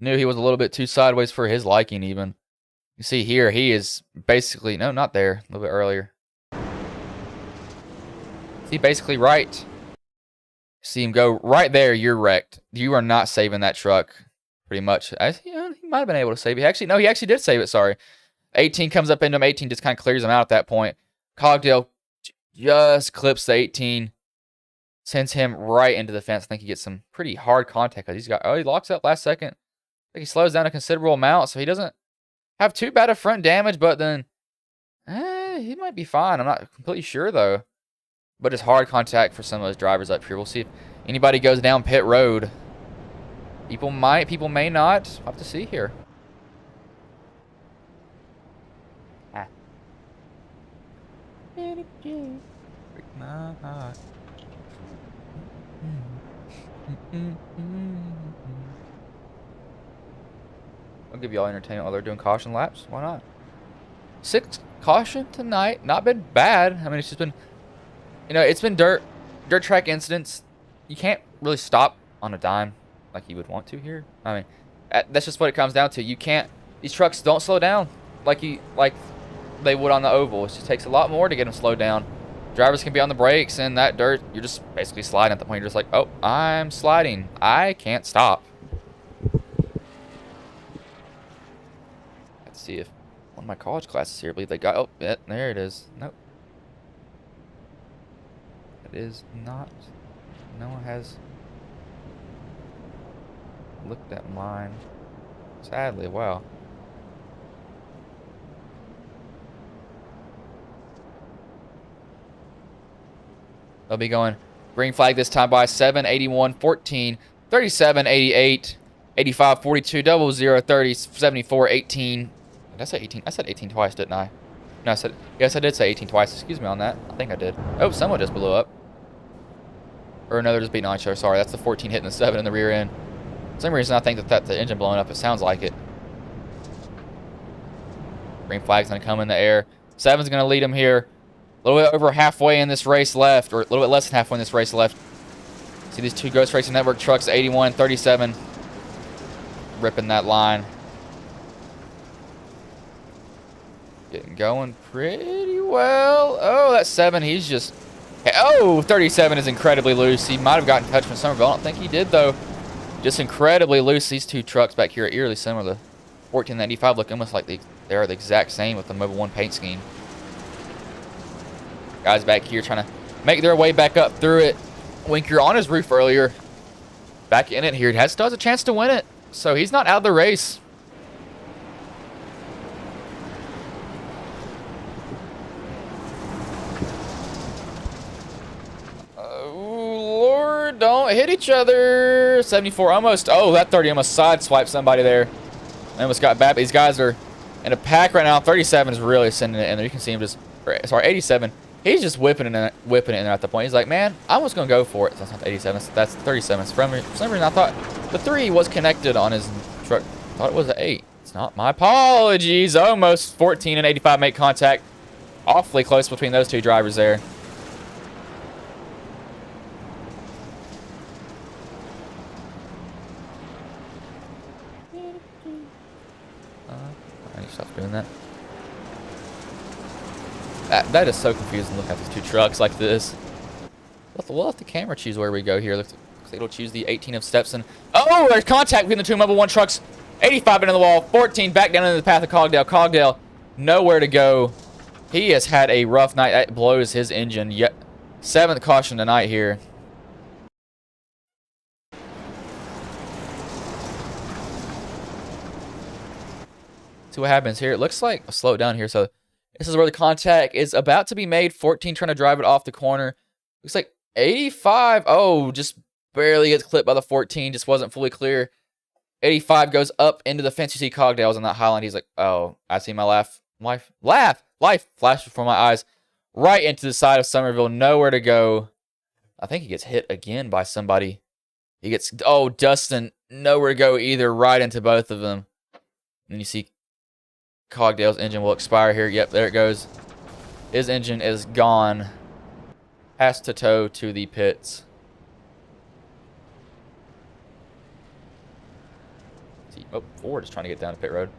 Knew he was a little bit too sideways for his liking even. You see here, he is basically, no, not there, a little bit earlier. See, basically right. See him go right there, you're wrecked. You are not saving that truck, pretty much. He might have been able to save it. Actually, no, he actually did save it, sorry. 18 comes up into him, 18 just kind of clears him out at that point. Cogdale just clips the 18. Sends him right into the fence. I think he gets some pretty hard contact. He locks up last second. I think he slows down a considerable amount, so he doesn't have too bad of front damage, but then he might be fine. I'm not completely sure, though. But it's hard contact for some of those drivers up here. We'll see if anybody goes down pit road. People might, people may not. We'll have to see here. Break my heart. I'll give y'all entertainment while they're doing caution laps. Why not? 6 caution tonight. Not been bad. I mean, it's just been You know, it's been dirt track incidents. You can't really stop on a dime like you would want to here. I mean, that's just what it comes down to. You can't. These trucks don't slow down like they would on the oval. It just takes a lot more to get them slowed down. Drivers can be on the brakes, and that dirt, you're just basically sliding at the point. You're just like, oh, I'm sliding. I can't stop. Let's see if one of my college classes here, I believe they got, oh, yeah, there it is. Nope. It is not. No one has looked at mine. Sadly, wow. They'll be going green flag this time by 7, 81, 14, 37, 88, 85, 42, 00, 30, 74, 18. Did I say 18? I said 18 twice, didn't I? No, I said, yes, I did say 18 twice. Excuse me on that. I think I did. Oh, someone just blew up. Or another just beating on each other. Sorry, that's the 14 hitting the 7 in the rear end. For some reason, I think that the engine blowing up, it sounds like it. Green flag's going to come in the air. 7's going to lead him here. A little bit over halfway in this race left, or a little bit less than halfway in this race left. See these two Ghost Racing Network trucks, 81 and 37, ripping that line. Getting going pretty well. Oh, that 7, he's just... Oh, 37 is incredibly loose. He might have gotten touched from Somerville. I don't think he did, though. Just incredibly loose. These two trucks back here are eerily similar. The 14 and 85 look almost like they are the exact same with the Mobil 1 paint scheme. Guys back here trying to make their way back up through it. Winker on his roof earlier. Back in it here. He still has a chance to win it. So he's not out of the race. Oh, Lord. Don't hit each other. 74 almost. Oh, that 30 almost sideswiped somebody there. Almost got bad. These guys are in a pack right now. 37 is really sending it in there. You can see him just... Sorry, 87. He's just whipping it in at the point. He's like, man, I was going to go for it. That's not the 87. That's the 37. For some reason, I thought the 3 was connected on his truck. I thought it was the 8. It's not. My apologies. Almost 14 and 85 make contact. Awfully close between those two drivers there. I need to stop doing that. That is so confusing. Look at these two trucks like this. We'll let the camera choose where we go here. Looks like it'll choose the 18 of Stepson. Oh, there's contact between the two Mobil 1 trucks. 85 into the wall. 14 back down into the path of Cogdale. Cogdale, nowhere to go. He has had a rough night. That blows his engine. Yet 7th caution tonight here. See what happens here. It looks like I'll slow it down here. So this is where the contact is about to be made. 14 trying to drive it off the corner. Looks like 85. Oh, just barely gets clipped by the 14. Just wasn't fully clear. 85 goes up into the fence. You see Cogdale's on that highline. He's like, oh, I see my life flash before my eyes. Right into the side of Somerville. Nowhere to go. I think he gets hit again by somebody. He gets, oh, Dustin. Nowhere to go either. Right into both of them. And you see Cogdale's engine will expire here. Yep, there it goes. His engine is gone. Has to tow to the pits. See, oh, Ford is trying to get down to pit road.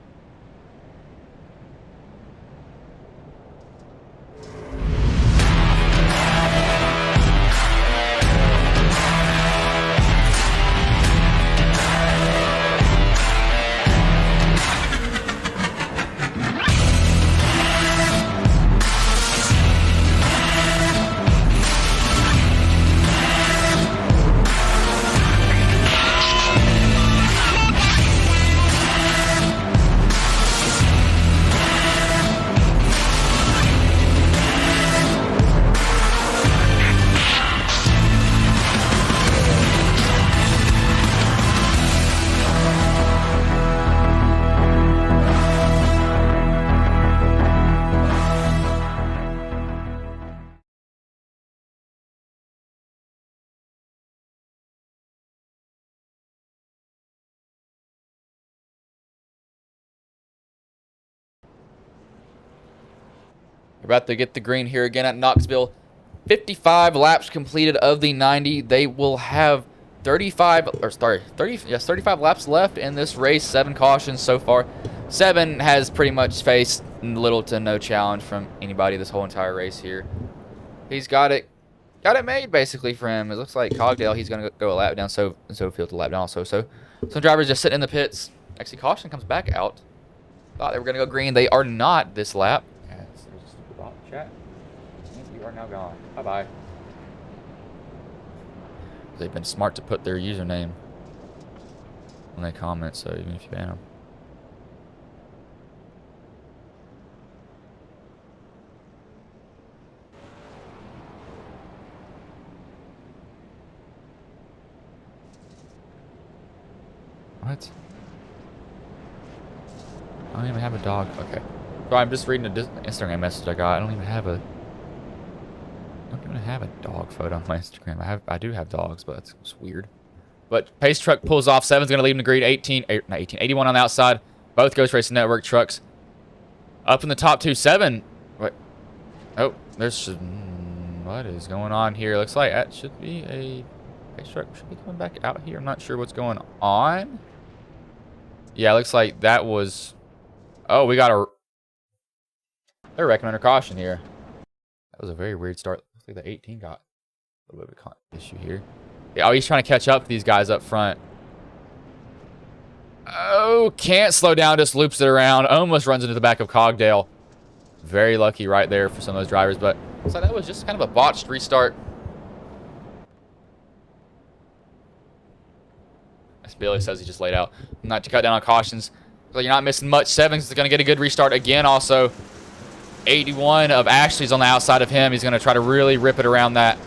We're about to get the green here again at Knoxville. 55 laps completed of the 90. They will have 35 laps left in this race. 7 cautions so far. 7 has pretty much faced little to no challenge from anybody this whole entire race here. He's got it made basically for him. It looks like Cogdale, he's going to go a lap down, so Field to lap down also. So some drivers just sitting in the pits. Actually, caution comes back out. Thought they were going to go green. They are not this lap. Yes, there's a stupid bot in the chat. You are now gone. Bye-bye. They've been smart to put their username when they comment, so even if you ban them. What? I don't even have a dog. Okay. So I'm just reading an Instagram message I got. I don't even have a dog photo on my Instagram. I do have dogs, but it's weird. But pace truck pulls off. 7's going to leave him to green. 81 on the outside. Both Ghost Racing Network trucks up in the top 2. 7. What? Oh, there's what is going on here? Looks like that should be a pace truck. Should be coming back out here. I'm not sure what's going on. Yeah, looks like that was. Oh, we got they're wrecking under caution here. That was a very weird start. Looks like the 18 got a little bit of an issue here. Yeah, oh, he's trying to catch up to these guys up front. Oh, can't slow down, just loops it around. Almost runs into the back of Cogdale. Very lucky right there for some of those drivers, but so that was just kind of a botched restart. As Billy says, he just laid out. Not to cut down on cautions. So you're not missing much. 7's going to get a good restart again also. 81 of Ashley's on the outside of him. He's going to try to really rip it around that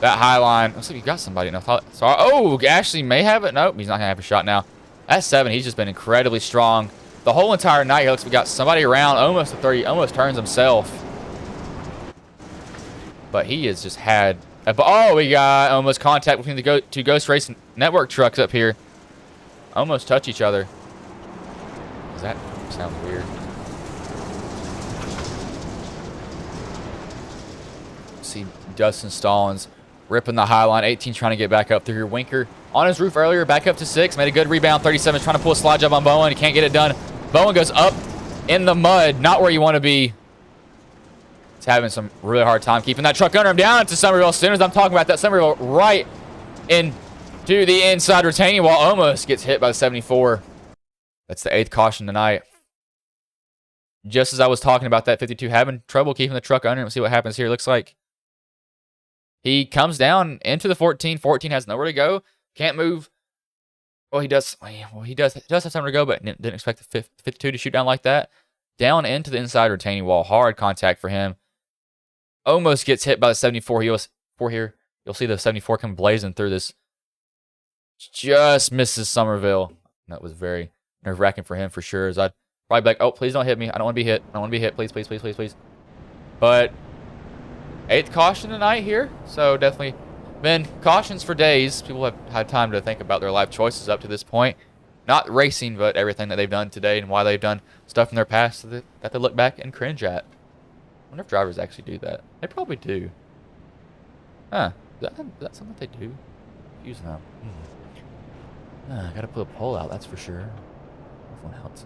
high line. Looks like you got somebody. No, sorry. Oh, Ashley may have it. Nope, he's not going to have a shot now. That's 7. He's just been incredibly strong the whole entire night. Looks like we got somebody around almost to 30. Almost turns himself. But he has just had... Oh, we got almost contact between the two Ghost Racing Network trucks up here. Almost touch each other. That sounds weird. See Dustin Stallings ripping the high line. 18 trying to get back up through here. Winker on his roof earlier, back up to 6. Made a good rebound. 37 trying to pull a slide job on Bowen. He can't get it done. Bowen goes up in the mud. Not where you want to be. He's having some really hard time keeping that truck under him. Down to Somerville. As soon as I'm talking about that, Somerville right into the inside retaining wall. Almost gets hit by the 74. That's the 8th caution tonight. Just as I was talking about that 52 having trouble keeping the truck under him. Let's see what happens here. Looks like he comes down into the 14. 14 has nowhere to go. Can't move. Well, he does. Well, he does have somewhere to go, but didn't expect the 52 to shoot down like that. Down into the inside retaining wall. Hard contact for him. Almost gets hit by the 74. You'll see the 74 come blazing through this. Just misses Somerville. That was very nerve-wracking for him for sure. As I'd probably be like, oh, please don't hit me. I don't want to be hit. I don't want to be hit. Please, please, please, please, please. But 8th caution tonight here. So definitely been cautions for days. People have had time to think about their life choices up to this point. Not racing, but everything that they've done today and why they've done stuff in their past that they look back and cringe at. I wonder if drivers actually do that. They probably do. Huh. Is that something they do? Using them. I gotta put a poll out, that's for sure. One else.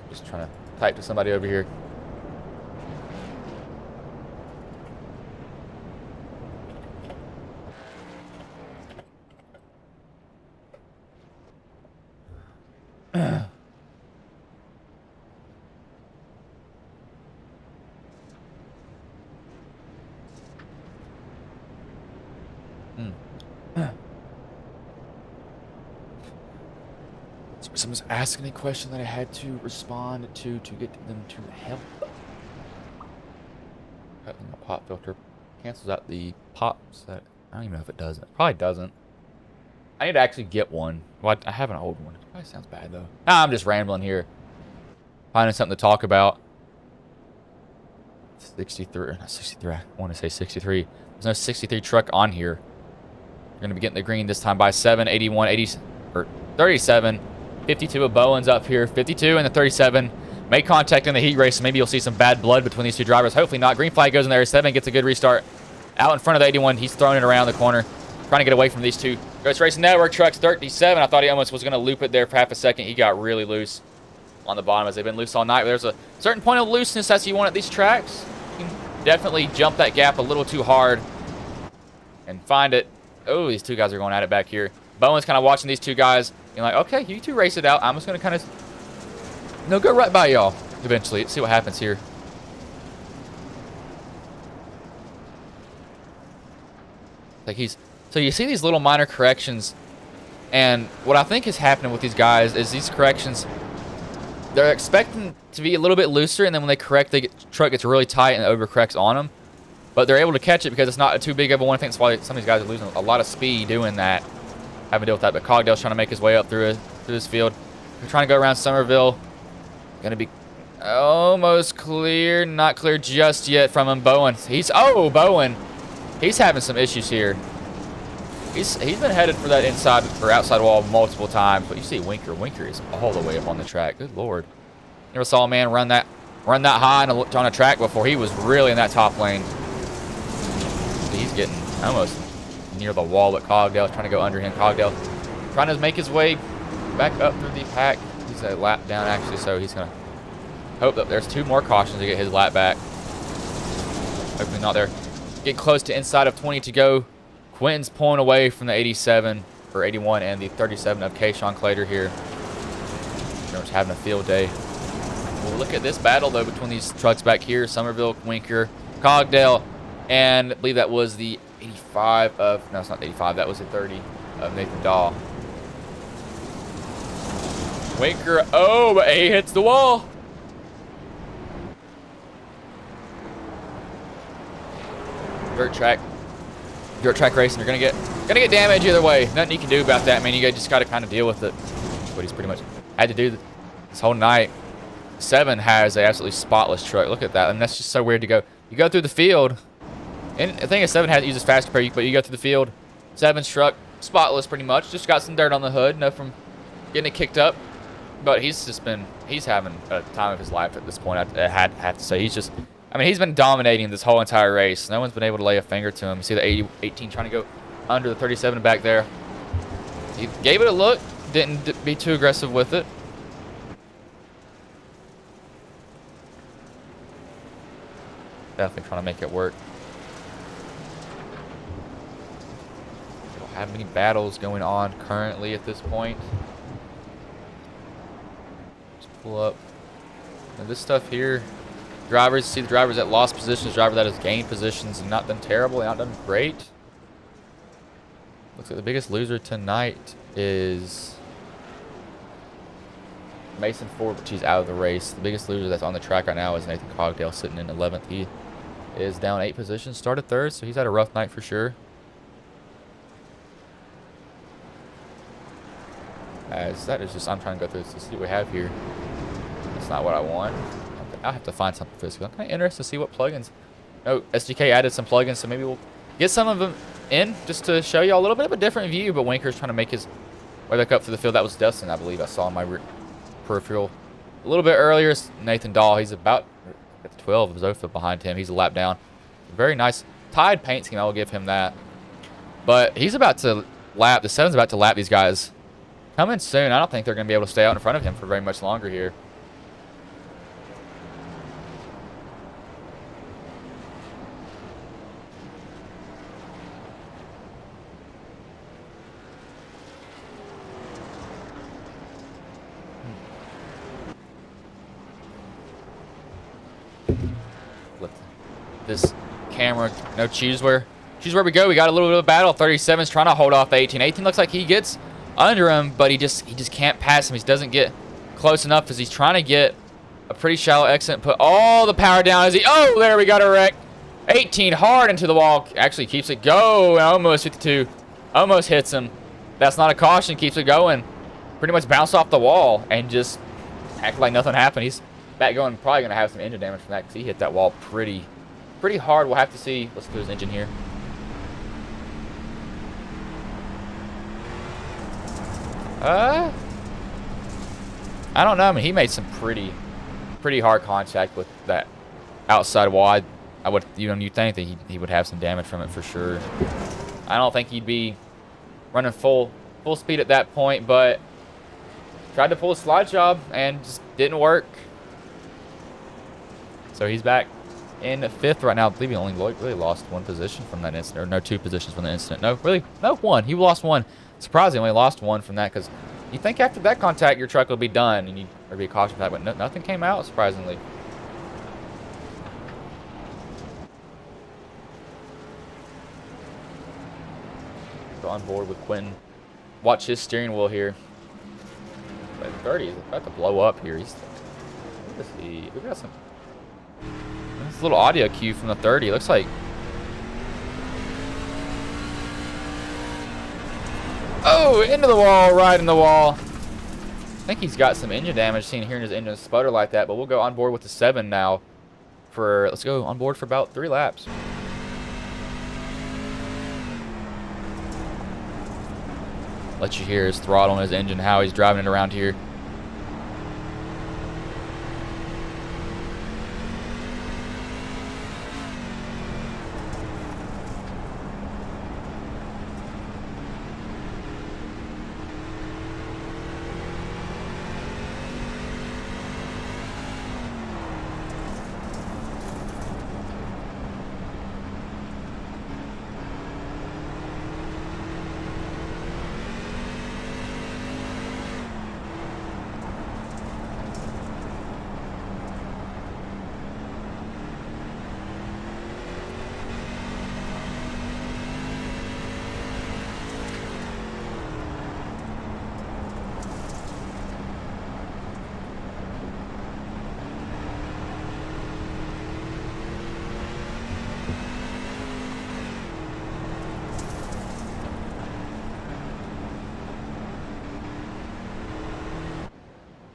Just trying to type to somebody over here. Someone's asking a question that I had to respond to get them to help. Cutting the pop filter cancels out the pops. That I don't even know if it does. It probably doesn't. I need to actually get one. Well, I have an old one. It probably sounds bad though. I'm just rambling here. finding something to talk about. 63, not 63. I want to say 63. There's no 63 truck on here. We're going to be getting the green this time by 7, 81, 80, or 37. 52 of Bowen's up here. 52 and the 37 make contact in the heat race. So maybe you'll see some bad blood between these two drivers. Hopefully not. Green flag goes in there. 7 gets a good restart. Out in front of the 81. He's throwing it around the corner, trying to get away from these two. Ghost Racing Network trucks 37. I thought he almost was going to loop it there for half a second. He got really loose on the bottom as they've been loose all night. There's a certain point of looseness as you want at these tracks. You can definitely jump that gap a little too hard and find it. Oh, these two guys are going at it back here. Bowen's kind of watching these two guys and like, okay, you two race it out. I'm just going to kind of, go right by y'all eventually. Let's see what happens here. Like so you see these little minor corrections, and what I think is happening with these guys is these corrections, they're expecting to be a little bit looser, and then when they correct, the truck gets really tight and overcorrects on them. But they're able to catch it because it's not too big of a one. I think that's why some of these guys are losing a lot of speed doing that, having to deal with that. But Cogdale's trying to make his way up through this field. They're trying to go around Somerville. Going to be almost clear. Not clear just yet from him. Bowen. Bowen. He's having some issues here. He's been headed for that inside or outside wall multiple times. But you see Winker. Winker is all the way up on the track. Good Lord. Never saw a man run that high on a track before. He was really in that top lane. He's getting almost near the wall, but Cogdale's trying to go under him. Cogdale trying to make his way back up through the pack. He's a lap down, actually, so he's going to hope that there's 2 more cautions to get his lap back. Hopefully not there. Getting close to inside of 20 to go. Quentin's pulling away from the 87 or 81 and the 37 of Kayshawn Clater here. They're just having a field day. Well, look at this battle, though, between these trucks back here. Somerville, Winker, Cogdale, and I believe that was the 85 of, no, it's not the 85, that was the 30 of Nathan Dahl. Winker, but he hits the wall. Dirt track racing, you're gonna get damage either way. Nothing you can do about that, man. You just gotta kind of deal with it. That's what he's pretty much had to do this whole night. 7 has a absolutely spotless truck. Look at that. I mean, that's just so weird to go. You go through the field, and the thing is 7 uses fast compare, but you go through the field. 7's truck spotless pretty much. Just got some dirt on the hood, no from getting it kicked up. But he's having a time of his life at this point. I have to say, he's been dominating this whole entire race. No one's been able to lay a finger to him. You see the 18 trying to go under the 37 back there. He gave it a look, didn't be too aggressive with it. Definitely trying to make it work. We don't have many battles going on currently at this point. Just pull up. And this stuff here, drivers, see the drivers that lost positions, driver that has gained positions and not done terrible, not done great. Looks like the biggest loser tonight is Mason Ford, but he's out of the race. The biggest loser that's on the track right now is Nathan Cogdale, sitting in 11th. He is down 8 positions, started 3rd, so he's had a rough night for sure. As that is just, I'm trying to go through this to see what we have here. That's not what I want. I'll have to find something for this. I'm kind of interested to see what plugins. Oh, SGK added some plugins, so maybe we'll get some of them in just to show you a little bit of a different view. But Winker's trying to make his way back up through the field. That was Dustin, I believe. I saw in my peripheral a little bit earlier. Nathan Dahl, he's about at the 12 of Zofa behind him. He's a lap down. Very nice tied paint scheme. I will give him that. But he's about to lap. The 7's about to lap these guys. Coming soon. I don't think they're going to be able to stay out in front of him for very much longer here. This camera, no choose where we go. We got a little bit of battle. 37's trying to hold off the 18. 18 looks like he gets under him, but he just can't pass him. He doesn't get close enough as he's trying to get a pretty shallow exit and put all the power down as he, there we got a wreck. 18 hard into the wall, actually keeps it going. Almost 52, almost hits him. That's not a caution, keeps it going. Pretty much bounced off the wall and just acted like nothing happened. back going, probably going to have some engine damage from that because he hit that wall pretty hard. We'll have to see. Let's do his engine here. I don't know. I mean, he made some pretty hard contact with that outside wall. I would, you'd think that he would have some damage from it for sure. I don't think he'd be running full speed at that point, but tried to pull a slide job and just didn't work. So he's back in 5th right now. I believe he only really lost 1 position from that incident, or no, 2 positions from the incident. No, really, no, 1. He lost 1. Surprisingly, only lost 1 from that because you think after that contact your truck will be done and or be a caution flag, but nothing came out, surprisingly. Go on board with Quinn. Watch his steering wheel here. But 30 is about to blow up here. Let's see. We got some. This little audio cue from the 30. Looks like. Oh, into the wall, right in the wall. I think he's got some engine damage, seen hearing his engine sputter like that, but we'll go on board with the 7 now. Let's go on board for about 3 laps. Let you hear his throttle on his engine, how he's driving it around here.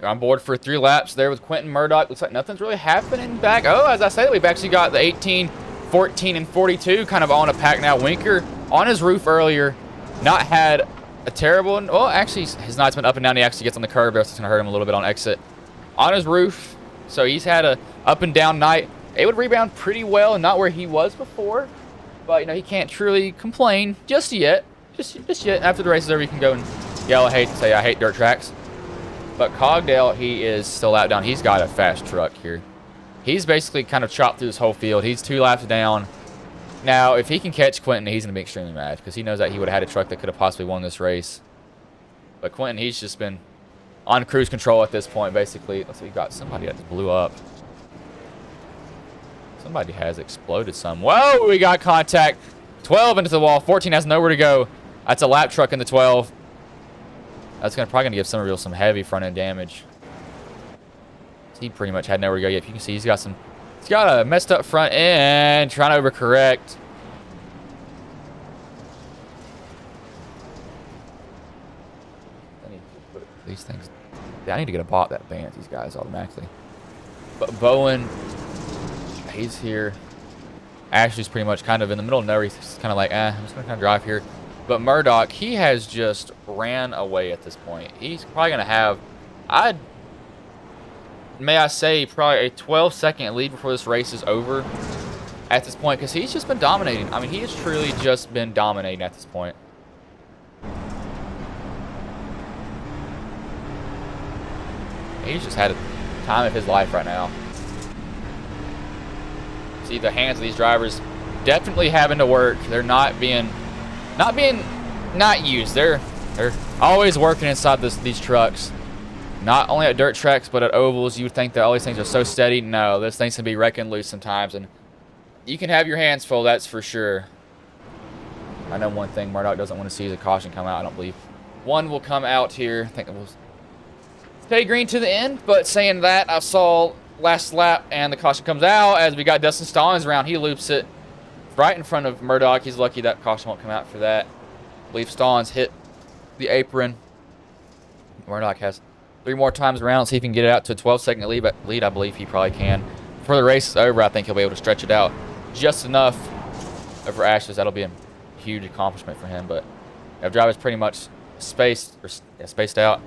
They're on board for 3 laps there with Quinn Murdoch. Looks like nothing's really happening back. Oh, as I said, we've actually got the 18, 14, and 42 kind of on a pack now. Winker on his roof earlier, not had a terrible, well, actually, his night's been up and down. He actually gets on the curb. That's going to hurt him a little bit on exit. On his roof, so he's had a up and down night. It would rebound pretty well and not where he was before. But, you know, he can't truly complain just yet. Just yet. After the race is over, you can go and yell, say, I hate dirt tracks. But Cogdale, he is still out down. He's got a fast truck here. He's basically kind of chopped through this whole field. He's 2 laps down. Now, if he can catch Quentin, he's going to be extremely mad because he knows that he would have had a truck that could have possibly won this race. But Quentin, he's just been on cruise control at this point, basically. Let's see, we got somebody that blew up. Somebody has exploded some. Whoa, we got contact. 12 into the wall. 14 has nowhere to go. That's a lap truck in the 12. That's probably gonna give Somerville some heavy front end damage. He pretty much had nowhere to go yet. If you can see, he's got a messed up front end, trying to overcorrect. I need to put these things. Yeah, I need to get a bot that bans these guys automatically. But Bowen, he's here. Ashley's pretty much kind of in the middle of nowhere. He's kind of like, I'm just gonna kind of drive here. But Murdoch, he has just ran away at this point. He's probably going to have, may I say, probably a 12-second lead before this race is over at this point, because he's just been dominating. I mean, he has truly just been dominating at this point. He's just had a time of his life right now. See, the hands of these drivers definitely having to work. They're not used. They're always working inside these trucks. Not only at dirt tracks, but at ovals. You would think that all these things are so steady. No, this things can be wrecking loose sometimes, and you can have your hands full, that's for sure. I know one thing Murdoch doesn't want to see is a caution come out. I don't believe one will come out here. I think it will stay green to the end, but saying that, I saw last lap, and the caution comes out as we got Dustin Stallings around. He loops it right in front of Murdoch. He's lucky that caution won't come out for that. I believe Stallings hit the apron. Murdoch has 3 more times around, see if he can get it out to a 12-second lead. I believe he probably can. Before the race is over, I think he'll be able to stretch it out just enough over Ashes. That'll be a huge accomplishment for him. But the driver's pretty much spaced out.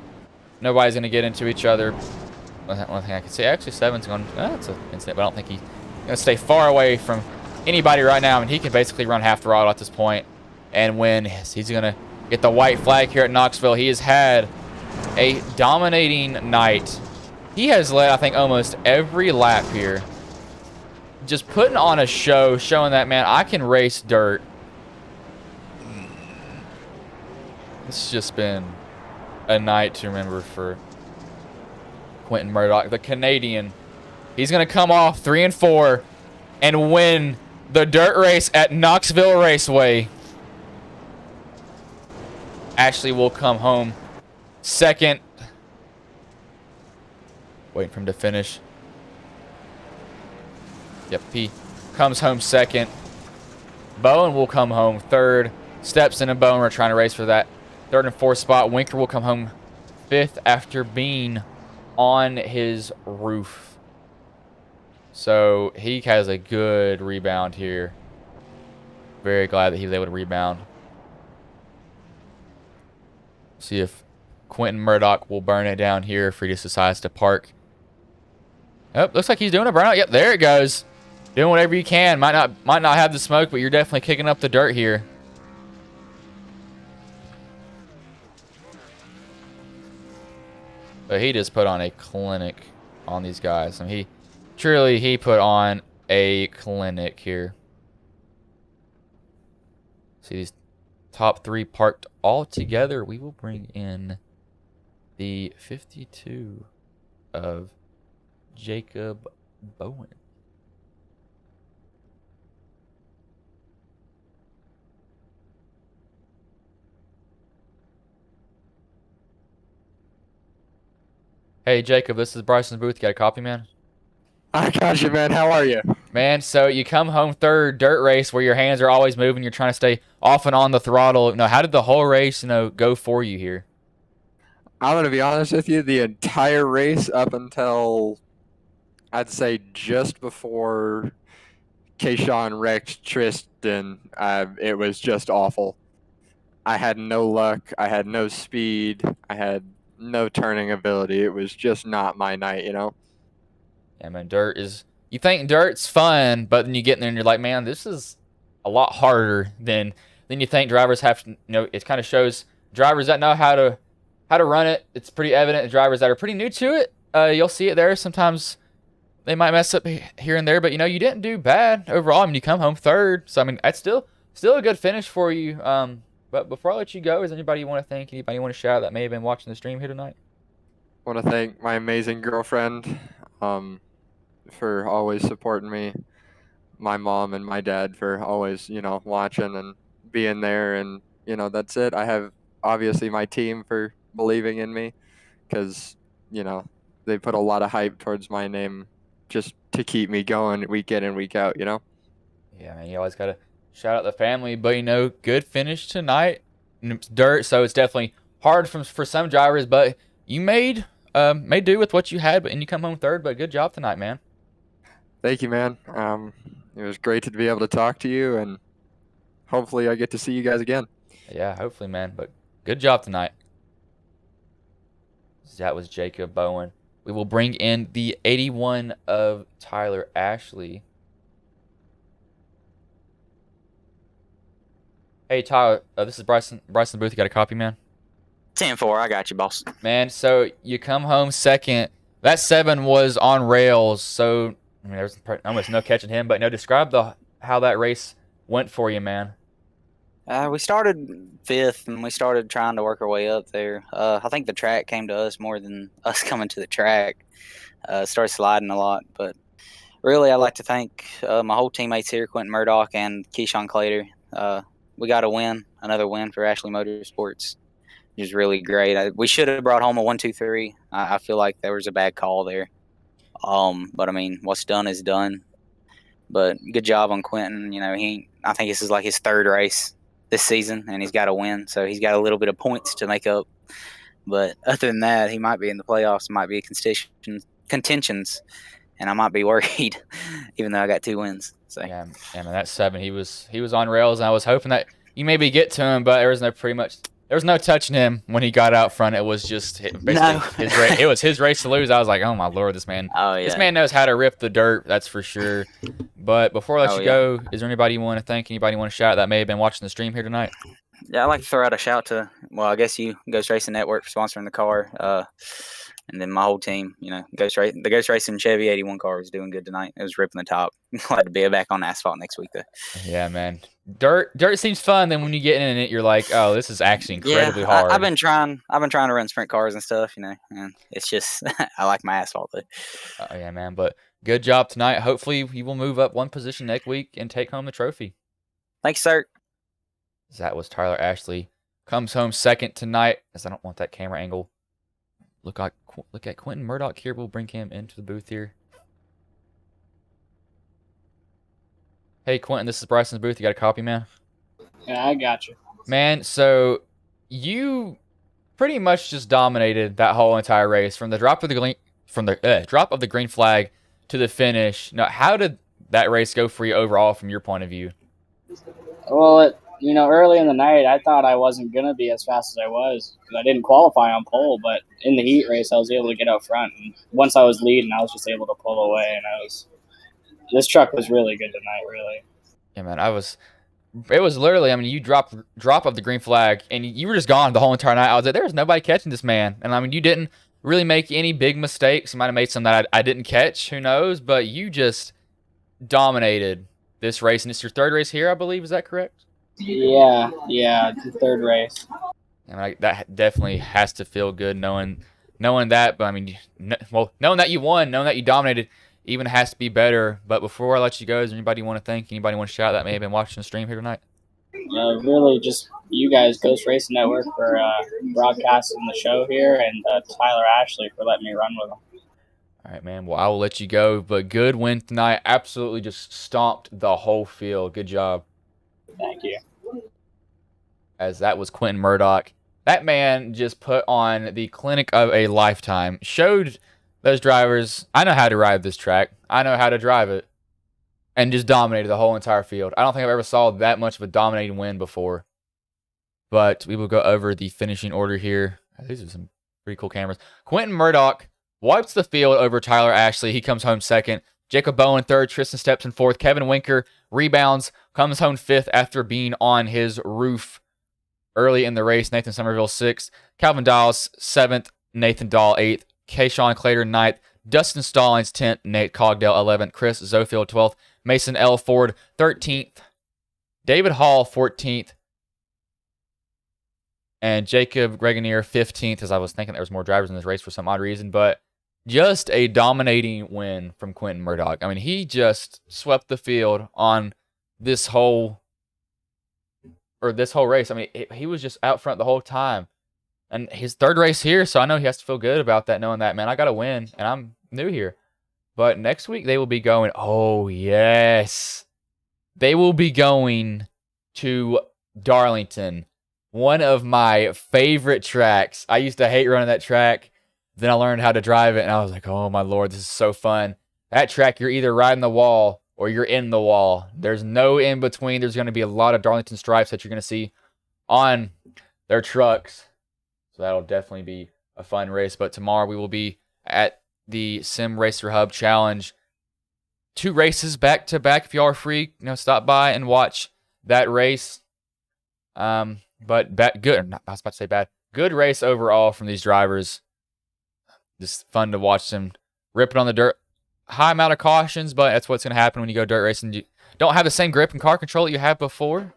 Nobody's going to get into each other. One thing I can see, actually, Seven's going. That's an incident, but I don't think he's going to stay far away from anybody right now. I mean, he can basically run half throttle at this point and win. He's going to get the white flag here at Knoxville. He has had a dominating night. He has led, I think, almost every lap here. Just putting on a show, showing that, man, I can race dirt. It's just been a night to remember for Quinn Murdoch, the Canadian. He's going to come off 3 and 4 and win the dirt race at Knoxville Raceway. Ashley will come home second. Waiting for him to finish. Yep, he comes home second. Bowen will come home third. Stepson and Bowen are trying to race for that 3rd and 4th spot. Winker will come home 5th after being on his roof. So he has a good rebound here. Very glad that he was able to rebound. See if Quinn Murdoch will burn it down here if he just decides to park. Oh, looks like he's doing a burnout. Yep, there it goes. Doing whatever you can. Might not have the smoke, but you're definitely kicking up the dirt here. But he just put on a clinic on these guys. I mean, he put on a clinic here. See these top 3 parked all together. We will bring in the 52 of Jacob Bowen. Hey, Jacob, this is Bryson's booth. You got a copy, man? I got you, man. How are you? Man, so you come home third dirt race where your hands are always moving. You're trying to stay off and on the throttle. How did the whole race, go for you here? I'm going to be honest with you. The entire race up until, I'd say, just before Kayshawn wrecked Tristan, it was just awful. I had no luck. I had no speed. I had no turning ability. It was just not my night, Yeah, man, you think dirt's fun, but then you get in there and you're like, man, this is a lot harder than you think. Drivers have to, it kind of shows drivers that know how to run it. It's pretty evident. The drivers that are pretty new to it, you'll see it there. Sometimes they might mess up here and there, but you didn't do bad overall. I mean, you come home third, so I mean, that's still a good finish for you. But before I let you go, is anybody you want to thank? Anybody you want to shout out that may have been watching the stream here tonight? I want to thank my amazing girlfriend for always supporting me, my mom and my dad for always, watching and being there, and, that's it. I have, obviously, my team for believing in me because, they put a lot of hype towards my name just to keep me going week in and week out, Yeah, man, you always got to shout out the family, but good finish tonight. It's dirt, so it's definitely hard for some drivers, but you made do with what you had, and you come home third. But good job tonight, man. Thank you, man. It was great to be able to talk to you, and hopefully I get to see you guys again. Yeah, hopefully, man. But good job tonight. That was Jacob Bowen. We will bring in the 81 of Tyler Ashley. Hey, Tyler, this is Bryson Booth. You got a copy, man? 10-4. I got you, boss. Man, so you come home second. That 7 was on rails, so I mean, there was almost no catching him. But describe how that race went for you, man. We started 5th, and we started trying to work our way up there. I think the track came to us more than us coming to the track. Started sliding a lot, but really, I'd like to thank my whole teammates here, Quinn Murdoch and Keyshawn Clater. We got another win for Ashley Motorsports. It was really great. We should have brought home a 1-2-3. I feel like there was a bad call there. But I mean, what's done is done. But good job on Quentin. I think this is like his 3rd race this season, and he's got a win. So he's got a little bit of points to make up. But other than that, he might be in the playoffs, might be contentions, and I might be worried, even though I got 2 wins. So Yeah, man, that 7, he was on rails, and I was hoping that you maybe get to him, but there was no touching him when he got out front. It was just basically No. his race. It was his race to lose. I was like, oh my lord, this man. Oh, yeah. This man knows how to rip the dirt. That's for sure. But before I let Oh, you yeah. go, is there anybody you want to thank? Anybody you want to shout out that may have been watching the stream here tonight? Yeah, I'd like to throw out a shout to, well, I guess you, Ghost Racing Network, for sponsoring the car. And then my whole team, the Ghost Racing Chevy 81 car was doing good tonight. It was ripping the top. Glad to be back on asphalt next week, though. Yeah, man. Dirt seems fun. Then when you get in it, you're like, oh, this is actually incredibly hard. I've been trying to run sprint cars and stuff, and it's just I like my asphalt, though. Oh, yeah, man. But good job tonight. Hopefully, you will move up one position next week and take home the trophy. Thanks, sir. That was Tyler Ashley. Comes home second tonight, as I don't want that camera angle. Look at Quinn Murdoch here. We'll bring him into the booth here. Hey, Quentin, this is Bryson's booth. You got a copy, man? Yeah, I got you. Man, so you pretty much just dominated that whole entire race from the drop of the green flag to the finish. Now, how did that race go for you overall from your point of view? Well, early in the night, I thought I wasn't going to be as fast as I was because I didn't qualify on pole, but in the heat race, I was able to get out front. And once I was leading, I was just able to pull away, and this truck was really good tonight, really. Yeah, man, it was literally, you drop of the green flag, and you were just gone the whole entire night. I was like, there's nobody catching this man. And, you didn't really make any big mistakes. You might have made some that I didn't catch. Who knows? But you just dominated this race, and it's your 3rd race here, I believe. Is that correct? Yeah, the 3rd race. And that definitely has to feel good knowing that. But, knowing that you won, knowing that you dominated, even has to be better. But before I let you go, is there anybody you want to thank? Anybody want to shout out that may have been watching the stream here tonight? Really just you guys, Ghost Racing Network, for broadcasting the show here, and Tyler Ashley for letting me run with him. All right, man. Well, I will let you go. But good win tonight. Absolutely just stomped the whole field. Good job. Thank you. As that was Quinn Murdoch. That man just put on the clinic of a lifetime. Showed those drivers, I know how to ride this track. I know how to drive it. And just dominated the whole entire field. I don't think I've ever saw that much of a dominating win before. But we will go over the finishing order here. These are some pretty cool cameras. Quentin Murdoch wipes the field over Tyler Ashley. He comes home second. Jacob Bowen third. Tristan Stepson fourth. Kevin Winker rebounds. Comes home fifth after being on his roof early in the race. Nathan Somerville sixth. Calvin Dials seventh. Nathan Dahl eighth. Kayshawn Clater ninth. Dustin Stallings 10th. Nate Cogdell 11th. Chris Zofield 12th. Mason L. Ford 13th. David Hall 14th. And Jacob Greganier 15th, as I was thinking there was more drivers in this race for some odd reason. But just a dominating win from Quentin Murdoch. He just swept the field on this whole race. He was just out front the whole time. And his 3rd race here, so I know he has to feel good about that, knowing that, man, I got to win, and I'm new here. But next week they will be going, oh, yes. They will be going to Darlington, one of my favorite tracks. I used to hate running that track. Then I learned how to drive it, and I was like, oh, my Lord, this is so fun. That track, you're either riding the wall or you're in the wall. There's no in between. There's going to be a lot of Darlington stripes that you're going to see on their trucks. So that'll definitely be a fun race. But tomorrow we will be at the Sim Racer Hub Challenge. 2 races back to back. If y'all are free, stop by and watch that race. But good. I was about to say bad. Good race overall from these drivers. Just fun to watch them ripping on the dirt. High amount of cautions, but that's what's going to happen when you go dirt racing. You don't have the same grip and car control that you had before.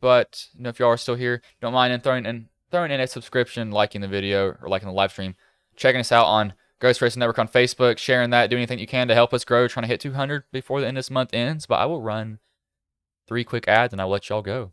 But if y'all are still here, don't mind throwing in a subscription, liking the video, or liking the live stream, checking us out on Ghost Racing Network on Facebook, sharing that, do anything you can to help us grow, trying to hit 200 before the end of this month ends. But I will run 3 quick ads and I'll let y'all go.